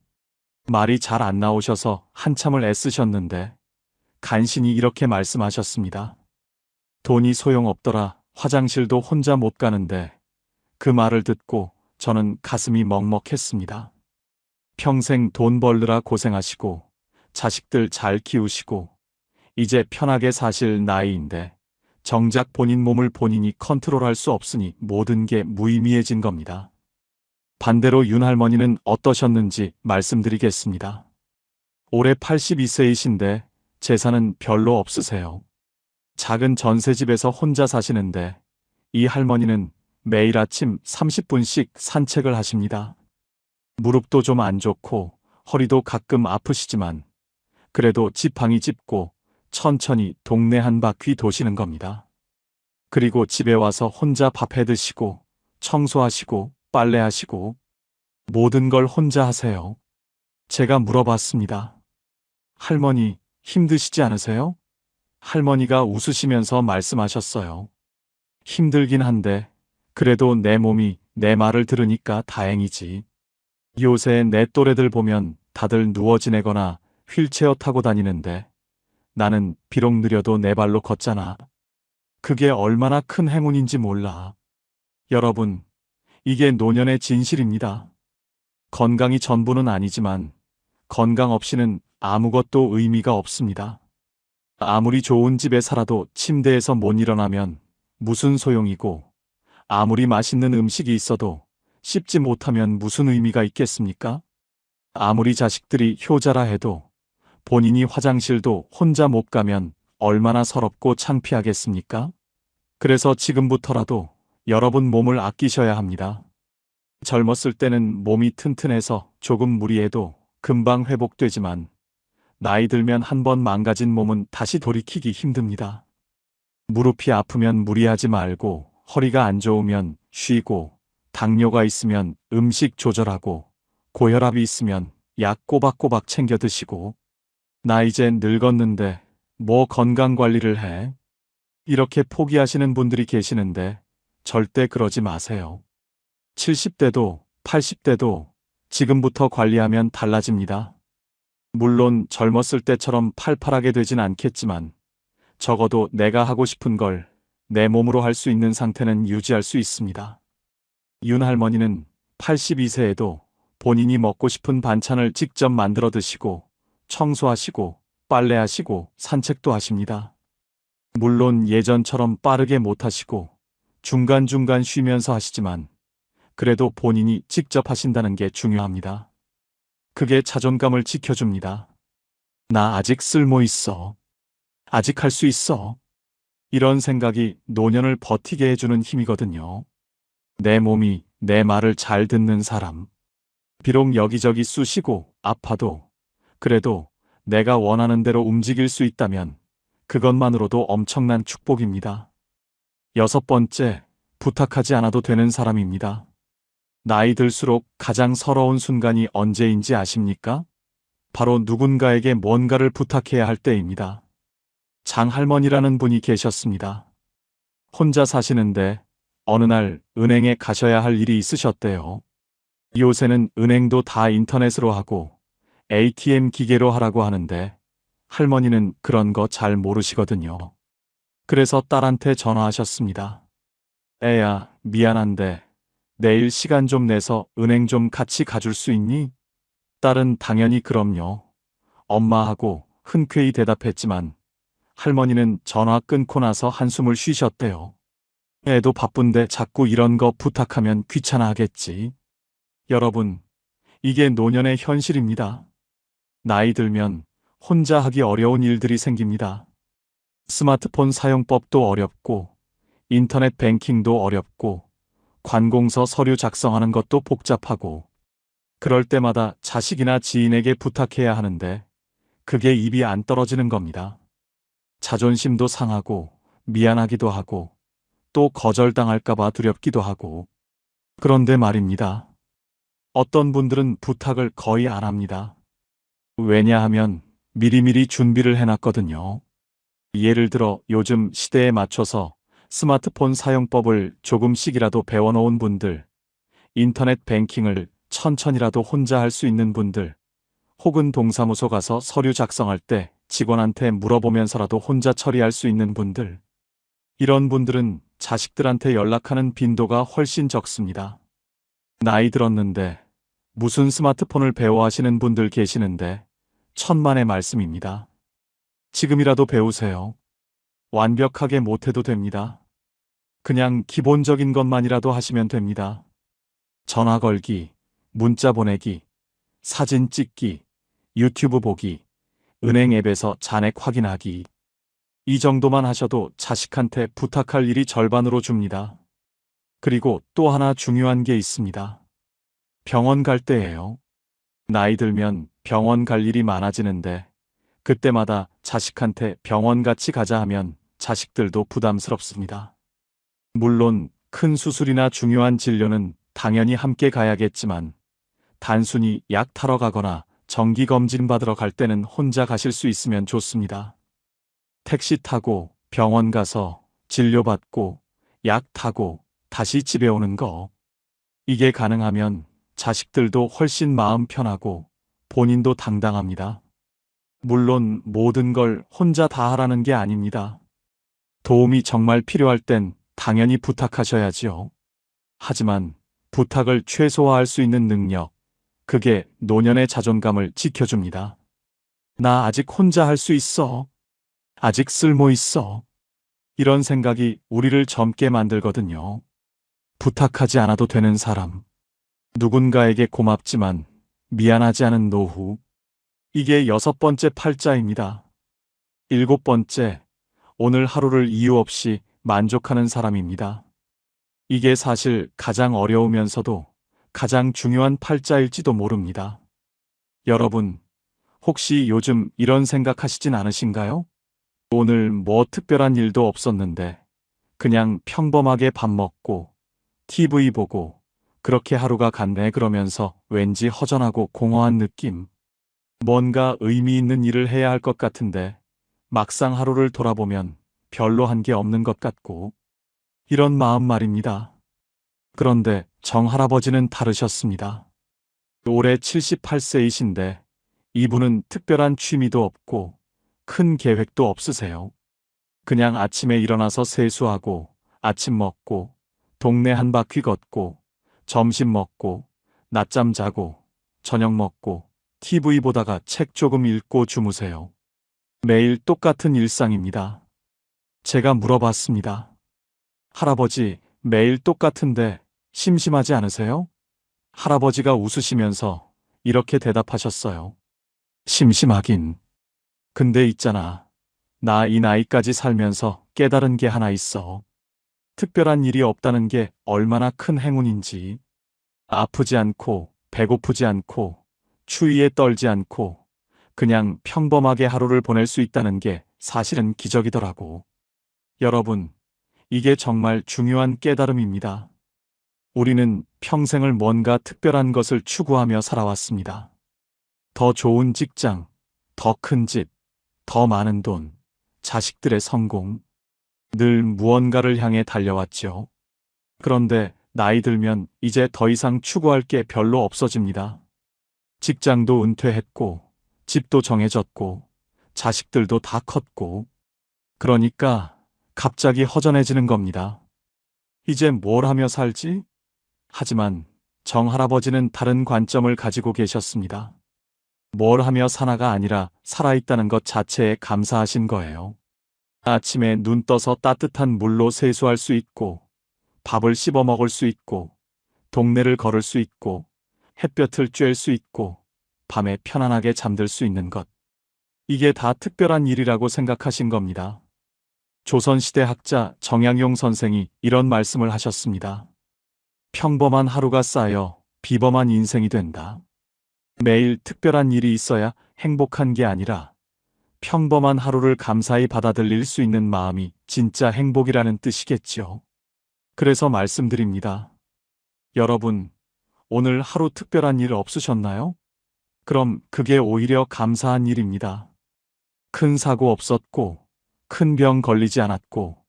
말이 잘 안 나오셔서 한참을 애쓰셨는데 간신히 이렇게 말씀하셨습니다. 돈이 소용없더라. 화장실도 혼자 못 가는데 그 말을 듣고 저는 가슴이 먹먹했습니다. 평생 돈 벌느라 고생하시고 자식들 잘 키우시고 이제 편하게 사실 나이인데 정작 본인 몸을 본인이 컨트롤할 수 없으니 모든 게 무의미해진 겁니다. 반대로 윤 할머니는 어떠셨는지 말씀드리겠습니다. 올해 82세이신데 재산은 별로 없으세요. 작은 전셋집에서 혼자 사시는데 이 할머니는 매일 아침 30분씩 산책을 하십니다. 무릎도 좀 안 좋고 허리도 가끔 아프시지만 그래도 지팡이 짚고 천천히 동네 한 바퀴 도시는 겁니다. 그리고 집에 와서 혼자 밥 해 드시고 청소하시고 빨래하시고 모든 걸 혼자 하세요. 제가 물어봤습니다. 할머니, 힘드시지 않으세요? 할머니가 웃으시면서 말씀하셨어요. 힘들긴 한데 그래도 내 몸이 내 말을 들으니까 다행이지. 요새 내 또래들 보면 다들 누워 지내거나 휠체어 타고 다니는데 나는 비록 느려도 내 발로 걷잖아. 그게 얼마나 큰 행운인지 몰라. 여러분, 이게 노년의 진실입니다. 건강이 전부는 아니지만 건강 없이는 아무것도 의미가 없습니다. 아무리 좋은 집에 살아도 침대에서 못 일어나면 무슨 소용이고 아무리 맛있는 음식이 있어도 씹지 못하면 무슨 의미가 있겠습니까? 아무리 자식들이 효자라 해도 본인이 화장실도 혼자 못 가면 얼마나 서럽고 창피하겠습니까? 그래서 지금부터라도 여러분 몸을 아끼셔야 합니다. 젊었을 때는 몸이 튼튼해서 조금 무리해도 금방 회복되지만 나이 들면 한번 망가진 몸은 다시 돌이키기 힘듭니다. 무릎이 아프면 무리하지 말고 허리가 안 좋으면 쉬고 당뇨가 있으면 음식 조절하고 고혈압이 있으면 약 꼬박꼬박 챙겨 드시고 나 이제 늙었는데 뭐 건강관리를 해? 이렇게 포기하시는 분들이 계시는데 절대 그러지 마세요. 70대도 80대도 지금부터 관리하면 달라집니다. 물론 젊었을 때처럼 팔팔하게 되진 않겠지만 적어도 내가 하고 싶은 걸 내 몸으로 할 수 있는 상태는 유지할 수 있습니다. 윤 할머니는 82세에도 본인이 먹고 싶은 반찬을 직접 만들어 드시고 청소하시고 빨래하시고 산책도 하십니다. 물론 예전처럼 빠르게 못 하시고 중간중간 쉬면서 하시지만 그래도 본인이 직접 하신다는 게 중요합니다. 그게 자존감을 지켜줍니다. 나 아직 쓸모 있어. 아직 할 수 있어. 이런 생각이 노년을 버티게 해주는 힘이거든요. 내 몸이 내 말을 잘 듣는 사람. 비록 여기저기 쑤시고 아파도 그래도 내가 원하는 대로 움직일 수 있다면 그것만으로도 엄청난 축복입니다. 6번째, 부탁하지 않아도 되는 사람입니다. 나이 들수록 가장 서러운 순간이 언제인지 아십니까? 바로 누군가에게 뭔가를 부탁해야 할 때입니다. 장할머니라는 분이 계셨습니다. 혼자 사시는데 어느 날 은행에 가셔야 할 일이 있으셨대요. 요새는 은행도 다 인터넷으로 하고 ATM 기계로 하라고 하는데 할머니는 그런 거 잘 모르시거든요. 그래서 딸한테 전화하셨습니다. 애야, 미안한데 내일 시간 좀 내서 은행 좀 같이 가줄 수 있니? 딸은 당연히 그럼요. 엄마하고 흔쾌히 대답했지만 할머니는 전화 끊고 나서 한숨을 쉬셨대요. 애도 바쁜데 자꾸 이런 거 부탁하면 귀찮아 하겠지. 여러분, 이게 노년의 현실입니다. 나이 들면 혼자 하기 어려운 일들이 생깁니다. 스마트폰 사용법도 어렵고, 인터넷 뱅킹도 어렵고, 관공서 서류 작성하는 것도 복잡하고, 그럴 때마다 자식이나 지인에게 부탁해야 하는데, 그게 입이 안 떨어지는 겁니다. 자존심도 상하고, 미안하기도 하고, 또 거절당할까봐 두렵기도 하고. 그런데 말입니다. 어떤 분들은 부탁을 거의 안 합니다. 왜냐하면 미리미리 준비를 해놨거든요. 예를 들어 요즘 시대에 맞춰서 스마트폰 사용법을 조금씩이라도 배워놓은 분들, 인터넷 뱅킹을 천천히라도 혼자 할 수 있는 분들, 혹은 동사무소 가서 서류 작성할 때 직원한테 물어보면서라도 혼자 처리할 수 있는 분들, 이런 분들은 자식들한테 연락하는 빈도가 훨씬 적습니다. 나이 들었는데 무슨 스마트폰을 배워 하시는 분들 계시는데 천만의 말씀입니다. 지금이라도 배우세요. 완벽하게 못해도 됩니다. 그냥 기본적인 것만이라도 하시면 됩니다. 전화 걸기, 문자 보내기, 사진 찍기, 유튜브 보기, 은행 앱에서 잔액 확인하기. 이 정도만 하셔도 자식한테 부탁할 일이 절반으로 줍니다. 그리고 또 하나 중요한 게 있습니다. 병원 갈 때예요. 나이 들면 병원 갈 일이 많아지는데 그때마다 자식한테 병원 같이 가자 하면 자식들도 부담스럽습니다. 물론 큰 수술이나 중요한 진료는 당연히 함께 가야겠지만 단순히 약 타러 가거나 정기검진 받으러 갈 때는 혼자 가실 수 있으면 좋습니다. 택시 타고 병원 가서 진료받고 약 타고 다시 집에 오는 거. 이게 가능하면 자식들도 훨씬 마음 편하고 본인도 당당합니다. 물론 모든 걸 혼자 다 하라는 게 아닙니다. 도움이 정말 필요할 땐 당연히 부탁하셔야지요. 하지만 부탁을 최소화할 수 있는 능력, 그게 노년의 자존감을 지켜줍니다. 나 아직 혼자 할 수 있어. 아직 쓸모 있어. 이런 생각이 우리를 젊게 만들거든요. 부탁하지 않아도 되는 사람. 누군가에게 고맙지만 미안하지 않은 노후. 이게 6번째 팔자입니다. 7번째, 오늘 하루를 이유 없이 만족하는 사람입니다. 이게 사실 가장 어려우면서도 가장 중요한 팔자일지도 모릅니다. 여러분, 혹시 요즘 이런 생각하시진 않으신가요? 오늘 뭐 특별한 일도 없었는데 그냥 평범하게 밥 먹고 TV 보고 그렇게 하루가 갔네 그러면서 왠지 허전하고 공허한 느낌. 뭔가 의미 있는 일을 해야 할 것 같은데 막상 하루를 돌아보면 별로 한 게 없는 것 같고 이런 마음 말입니다. 그런데 정할아버지는 다르셨습니다. 올해 78세이신데 이분은 특별한 취미도 없고 큰 계획도 없으세요. 그냥 아침에 일어나서 세수하고, 아침 먹고, 동네 한 바퀴 걷고, 점심 먹고, 낮잠 자고, 저녁 먹고, TV 보다가 책 조금 읽고 주무세요. 매일 똑같은 일상입니다. 제가 물어봤습니다. 할아버지, 매일 똑같은데 심심하지 않으세요? 할아버지가 웃으시면서 이렇게 대답하셨어요. 심심하긴. 근데 있잖아. 나 이 나이까지 살면서 깨달은 게 하나 있어. 특별한 일이 없다는 게 얼마나 큰 행운인지. 아프지 않고, 배고프지 않고, 추위에 떨지 않고, 그냥 평범하게 하루를 보낼 수 있다는 게 사실은 기적이더라고. 여러분, 이게 정말 중요한 깨달음입니다. 우리는 평생을 뭔가 특별한 것을 추구하며 살아왔습니다. 더 좋은 직장, 더 큰 집, 더 많은 돈, 자식들의 성공. 늘 무언가를 향해 달려왔죠. 그런데 나이 들면 이제 더 이상 추구할 게 별로 없어집니다. 직장도 은퇴했고, 집도 정해졌고, 자식들도 다 컸고, 그러니까 갑자기 허전해지는 겁니다. 이제 뭘 하며 살지? 하지만 정할아버지는 다른 관점을 가지고 계셨습니다. 뭘 하며 사나가 아니라 살아있다는 것 자체에 감사하신 거예요. 아침에 눈 떠서 따뜻한 물로 세수할 수 있고, 밥을 씹어 먹을 수 있고, 동네를 걸을 수 있고, 햇볕을 쬐을 수 있고, 밤에 편안하게 잠들 수 있는 것. 이게 다 특별한 일이라고 생각하신 겁니다. 조선시대 학자 정양용 선생이 이런 말씀을 하셨습니다. 평범한 하루가 쌓여 비범한 인생이 된다. 매일 특별한 일이 있어야 행복한 게 아니라 평범한 하루를 감사히 받아들일 수 있는 마음이 진짜 행복이라는 뜻이겠지요. 그래서 말씀드립니다. 여러분, 오늘 하루 특별한 일 없으셨나요? 그럼 그게 오히려 감사한 일입니다. 큰 사고 없었고, 큰 병 걸리지 않았고,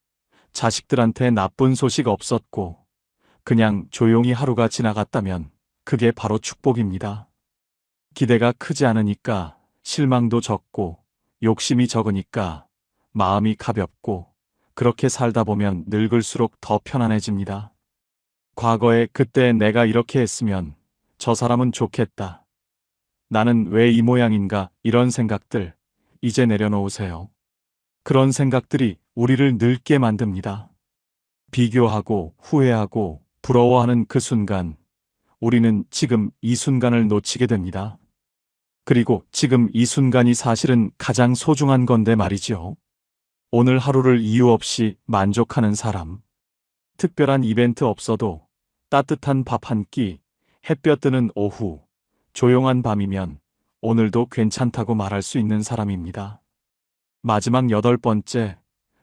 자식들한테 나쁜 소식 없었고, 그냥 조용히 하루가 지나갔다면 그게 바로 축복입니다. 기대가 크지 않으니까 실망도 적고, 욕심이 적으니까 마음이 가볍고, 그렇게 살다 보면 늙을수록 더 편안해집니다. 과거에 그때 내가 이렇게 했으면 저 사람은 좋겠다. 나는 왜 이 모양인가 이런 생각들 이제 내려놓으세요. 그런 생각들이 우리를 늙게 만듭니다. 비교하고 후회하고 부러워하는 그 순간 우리는 지금 이 순간을 놓치게 됩니다. 그리고 지금 이 순간이 사실은 가장 소중한 건데 말이죠. 오늘 하루를 이유 없이 만족하는 사람. 특별한 이벤트 없어도 따뜻한 밥 한 끼, 햇볕 드는 오후, 조용한 밤이면 오늘도 괜찮다고 말할 수 있는 사람입니다. 마지막 8번째,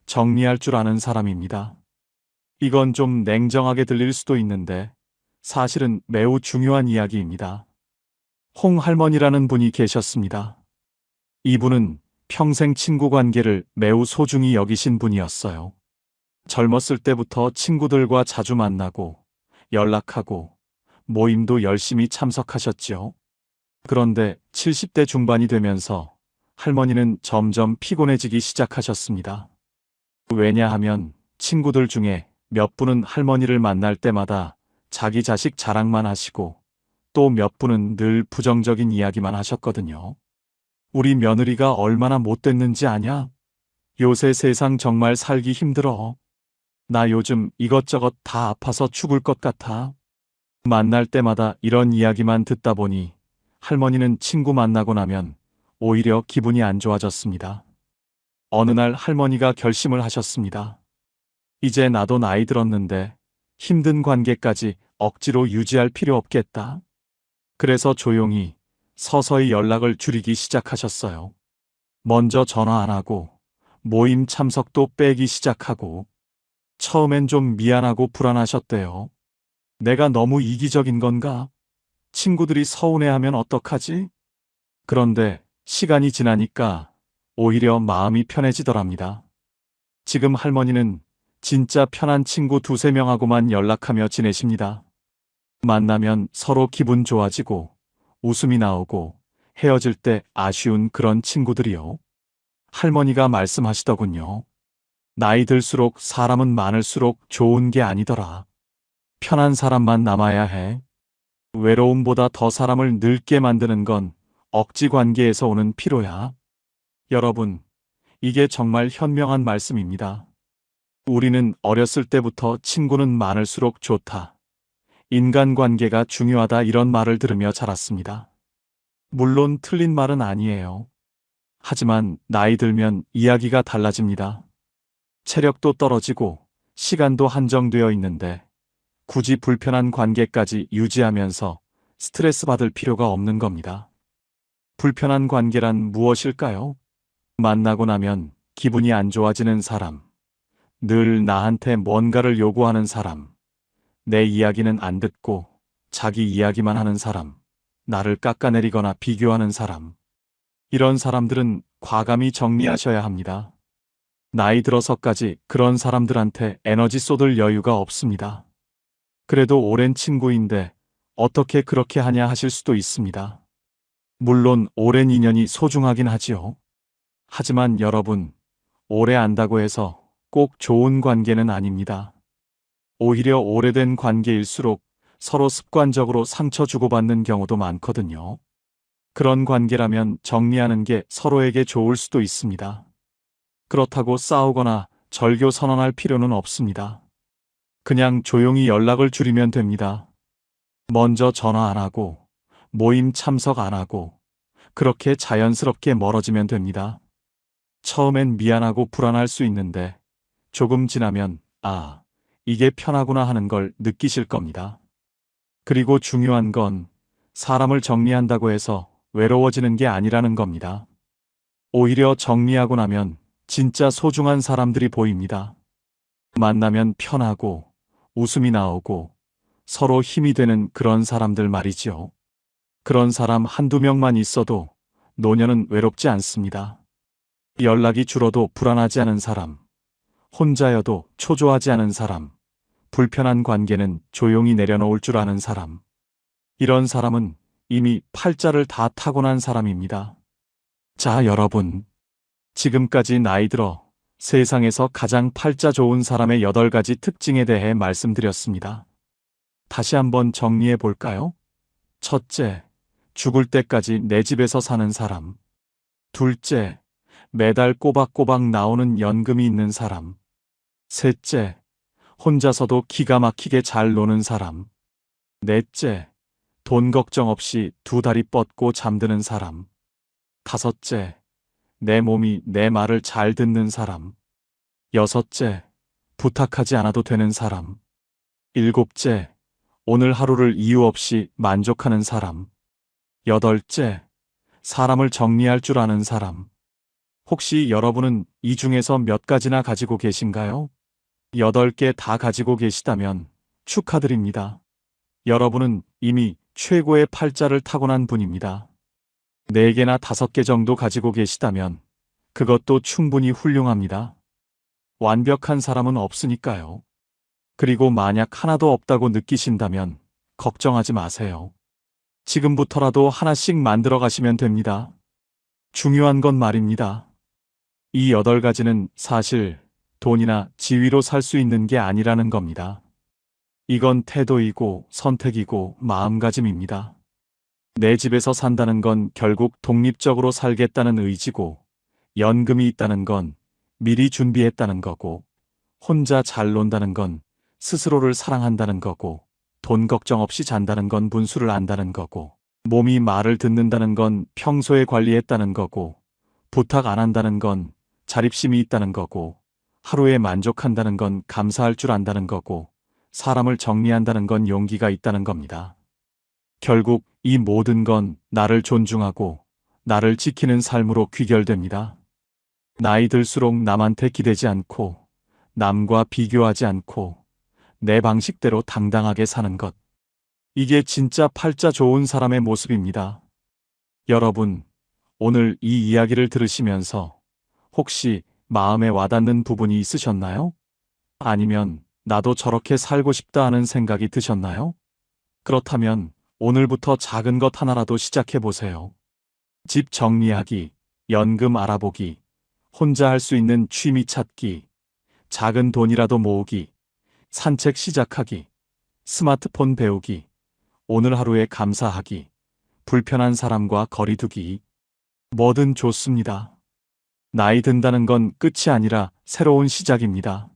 정리할 줄 아는 사람입니다. 이건 좀 냉정하게 들릴 수도 있는데 사실은 매우 중요한 이야기입니다. 홍할머니라는 분이 계셨습니다. 이분은 평생 친구 관계를 매우 소중히 여기신 분이었어요. 젊었을 때부터 친구들과 자주 만나고 연락하고 모임도 열심히 참석하셨죠. 그런데 70대 중반이 되면서 할머니는 점점 피곤해지기 시작하셨습니다. 왜냐하면 친구들 중에 몇 분은 할머니를 만날 때마다 자기 자식 자랑만 하시고 또 몇 분은 늘 부정적인 이야기만 하셨거든요. 우리 며느리가 얼마나 못됐는지 아냐? 요새 세상 정말 살기 힘들어. 나 요즘 이것저것 다 아파서 죽을 것 같아. 만날 때마다 이런 이야기만 듣다 보니 할머니는 친구 만나고 나면 오히려 기분이 안 좋아졌습니다. 어느 날 할머니가 결심을 하셨습니다. 이제 나도 나이 들었는데 힘든 관계까지 억지로 유지할 필요 없겠다. 그래서 조용히 서서히 연락을 줄이기 시작하셨어요. 먼저 전화 안 하고 모임 참석도 빼기 시작하고 처음엔 좀 미안하고 불안하셨대요. 내가 너무 이기적인 건가? 친구들이 서운해하면 어떡하지? 그런데 시간이 지나니까 오히려 마음이 편해지더랍니다. 지금 할머니는 진짜 편한 친구 2~3명하고만 연락하며 지내십니다. 만나면 서로 기분 좋아지고 웃음이 나오고 헤어질 때 아쉬운 그런 친구들이요. 할머니가 말씀하시더군요. 나이 들수록 사람은 많을수록 좋은 게 아니더라. 편한 사람만 남아야 해. 외로움보다 더 사람을 늙게 만드는 건 억지 관계에서 오는 피로야. 여러분, 이게 정말 현명한 말씀입니다. 우리는 어렸을 때부터 친구는 많을수록 좋다. 인간관계가 중요하다 이런 말을 들으며 자랐습니다. 물론 틀린 말은 아니에요. 하지만 나이 들면 이야기가 달라집니다. 체력도 떨어지고 시간도 한정되어 있는데 굳이 불편한 관계까지 유지하면서 스트레스 받을 필요가 없는 겁니다. 불편한 관계란 무엇일까요? 만나고 나면 기분이 안 좋아지는 사람, 늘 나한테 뭔가를 요구하는 사람, 내 이야기는 안 듣고 자기 이야기만 하는 사람, 나를 깎아내리거나 비교하는 사람. 이런 사람들은 과감히 정리하셔야 합니다. 나이 들어서까지 그런 사람들한테 에너지 쏟을 여유가 없습니다. 그래도 오랜 친구인데 어떻게 그렇게 하냐 하실 수도 있습니다. 물론 오랜 인연이 소중하긴 하지요. 하지만 여러분, 오래 안다고 해서 꼭 좋은 관계는 아닙니다. 오히려 오래된 관계일수록 서로 습관적으로 상처 주고받는 경우도 많거든요. 그런 관계라면 정리하는 게 서로에게 좋을 수도 있습니다. 그렇다고 싸우거나 절교 선언할 필요는 없습니다. 그냥 조용히 연락을 줄이면 됩니다. 먼저 전화 안 하고, 모임 참석 안 하고, 그렇게 자연스럽게 멀어지면 됩니다. 처음엔 미안하고 불안할 수 있는데, 조금 지나면, 아, 이게 편하구나 하는 걸 느끼실 겁니다. 그리고 중요한 건, 사람을 정리한다고 해서 외로워지는 게 아니라는 겁니다. 오히려 정리하고 나면, 진짜 소중한 사람들이 보입니다. 만나면 편하고, 웃음이 나오고 서로 힘이 되는 그런 사람들 말이지요. 그런 사람 한두 명만 있어도 노년은 외롭지 않습니다. 연락이 줄어도 불안하지 않은 사람, 혼자여도 초조하지 않은 사람, 불편한 관계는 조용히 내려놓을 줄 아는 사람. 이런 사람은 이미 팔자를 다 타고난 사람입니다. 자, 여러분. 지금까지 나이 들어 세상에서 가장 팔자 좋은 사람의 8가지 특징에 대해 말씀드렸습니다. 다시 한번 정리해 볼까요? 첫째, 죽을 때까지 내 집에서 사는 사람. 둘째, 매달 꼬박꼬박 나오는 연금이 있는 사람. 셋째, 혼자서도 기가 막히게 잘 노는 사람. 넷째, 돈 걱정 없이 두 다리 뻗고 잠드는 사람. 다섯째, 내 몸이 내 말을 잘 듣는 사람. 여섯째, 부탁하지 않아도 되는 사람. 일곱째, 오늘 하루를 이유 없이 만족하는 사람. 여덟째, 사람을 정리할 줄 아는 사람. 혹시 여러분은 이 중에서 몇 가지나 가지고 계신가요? 8개 다 가지고 계시다면 축하드립니다. 여러분은 이미 최고의 팔자를 타고난 분입니다. 4개나 5개 정도 가지고 계시다면 그것도 충분히 훌륭합니다. 완벽한 사람은 없으니까요. 그리고 만약 하나도 없다고 느끼신다면 걱정하지 마세요. 지금부터라도 하나씩 만들어 가시면 됩니다. 중요한 건 말입니다. 이 8가지는 사실 돈이나 지위로 살 수 있는 게 아니라는 겁니다. 이건 태도이고 선택이고 마음가짐입니다. 내 집에서 산다는 건 결국 독립적으로 살겠다는 의지고, 연금이 있다는 건 미리 준비했다는 거고, 혼자 잘 논다는 건 스스로를 사랑한다는 거고, 돈 걱정 없이 잔다는 건 분수를 안다는 거고, 몸이 말을 듣는다는 건 평소에 관리했다는 거고, 부탁 안 한다는 건 자립심이 있다는 거고, 하루에 만족한다는 건 감사할 줄 안다는 거고, 사람을 정리한다는 건 용기가 있다는 겁니다. 결국 이 모든 건 나를 존중하고 나를 지키는 삶으로 귀결됩니다. 나이 들수록 남한테 기대지 않고 남과 비교하지 않고 내 방식대로 당당하게 사는 것. 이게 진짜 팔자 좋은 사람의 모습입니다. 여러분, 오늘 이 이야기를 들으시면서 혹시 마음에 와닿는 부분이 있으셨나요? 아니면 나도 저렇게 살고 싶다 하는 생각이 드셨나요? 그렇다면 오늘부터 작은 것 하나라도 시작해 보세요. 집 정리하기, 연금 알아보기, 혼자 할 수 있는 취미 찾기, 작은 돈이라도 모으기, 산책 시작하기, 스마트폰 배우기, 오늘 하루에 감사하기, 불편한 사람과 거리 두기. 뭐든 좋습니다. 나이 든다는 건 끝이 아니라 새로운 시작입니다.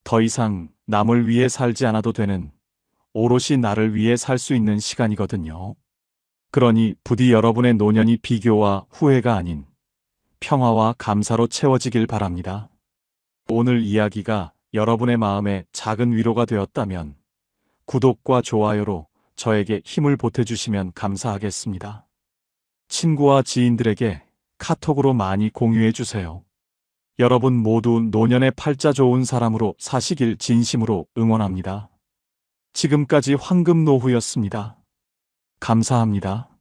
더 이상 남을 위해 살지 않아도 되는, 오롯이 나를 위해 살 수 있는 시간이거든요. 그러니 부디 여러분의 노년이 비교와 후회가 아닌 평화와 감사로 채워지길 바랍니다. 오늘 이야기가 여러분의 마음에 작은 위로가 되었다면 구독과 좋아요로 저에게 힘을 보태주시면 감사하겠습니다. 친구와 지인들에게 카톡으로 많이 공유해주세요. 여러분 모두 노년의 팔자 좋은 사람으로 사시길 진심으로 응원합니다. 지금까지 황금노후였습니다. 감사합니다.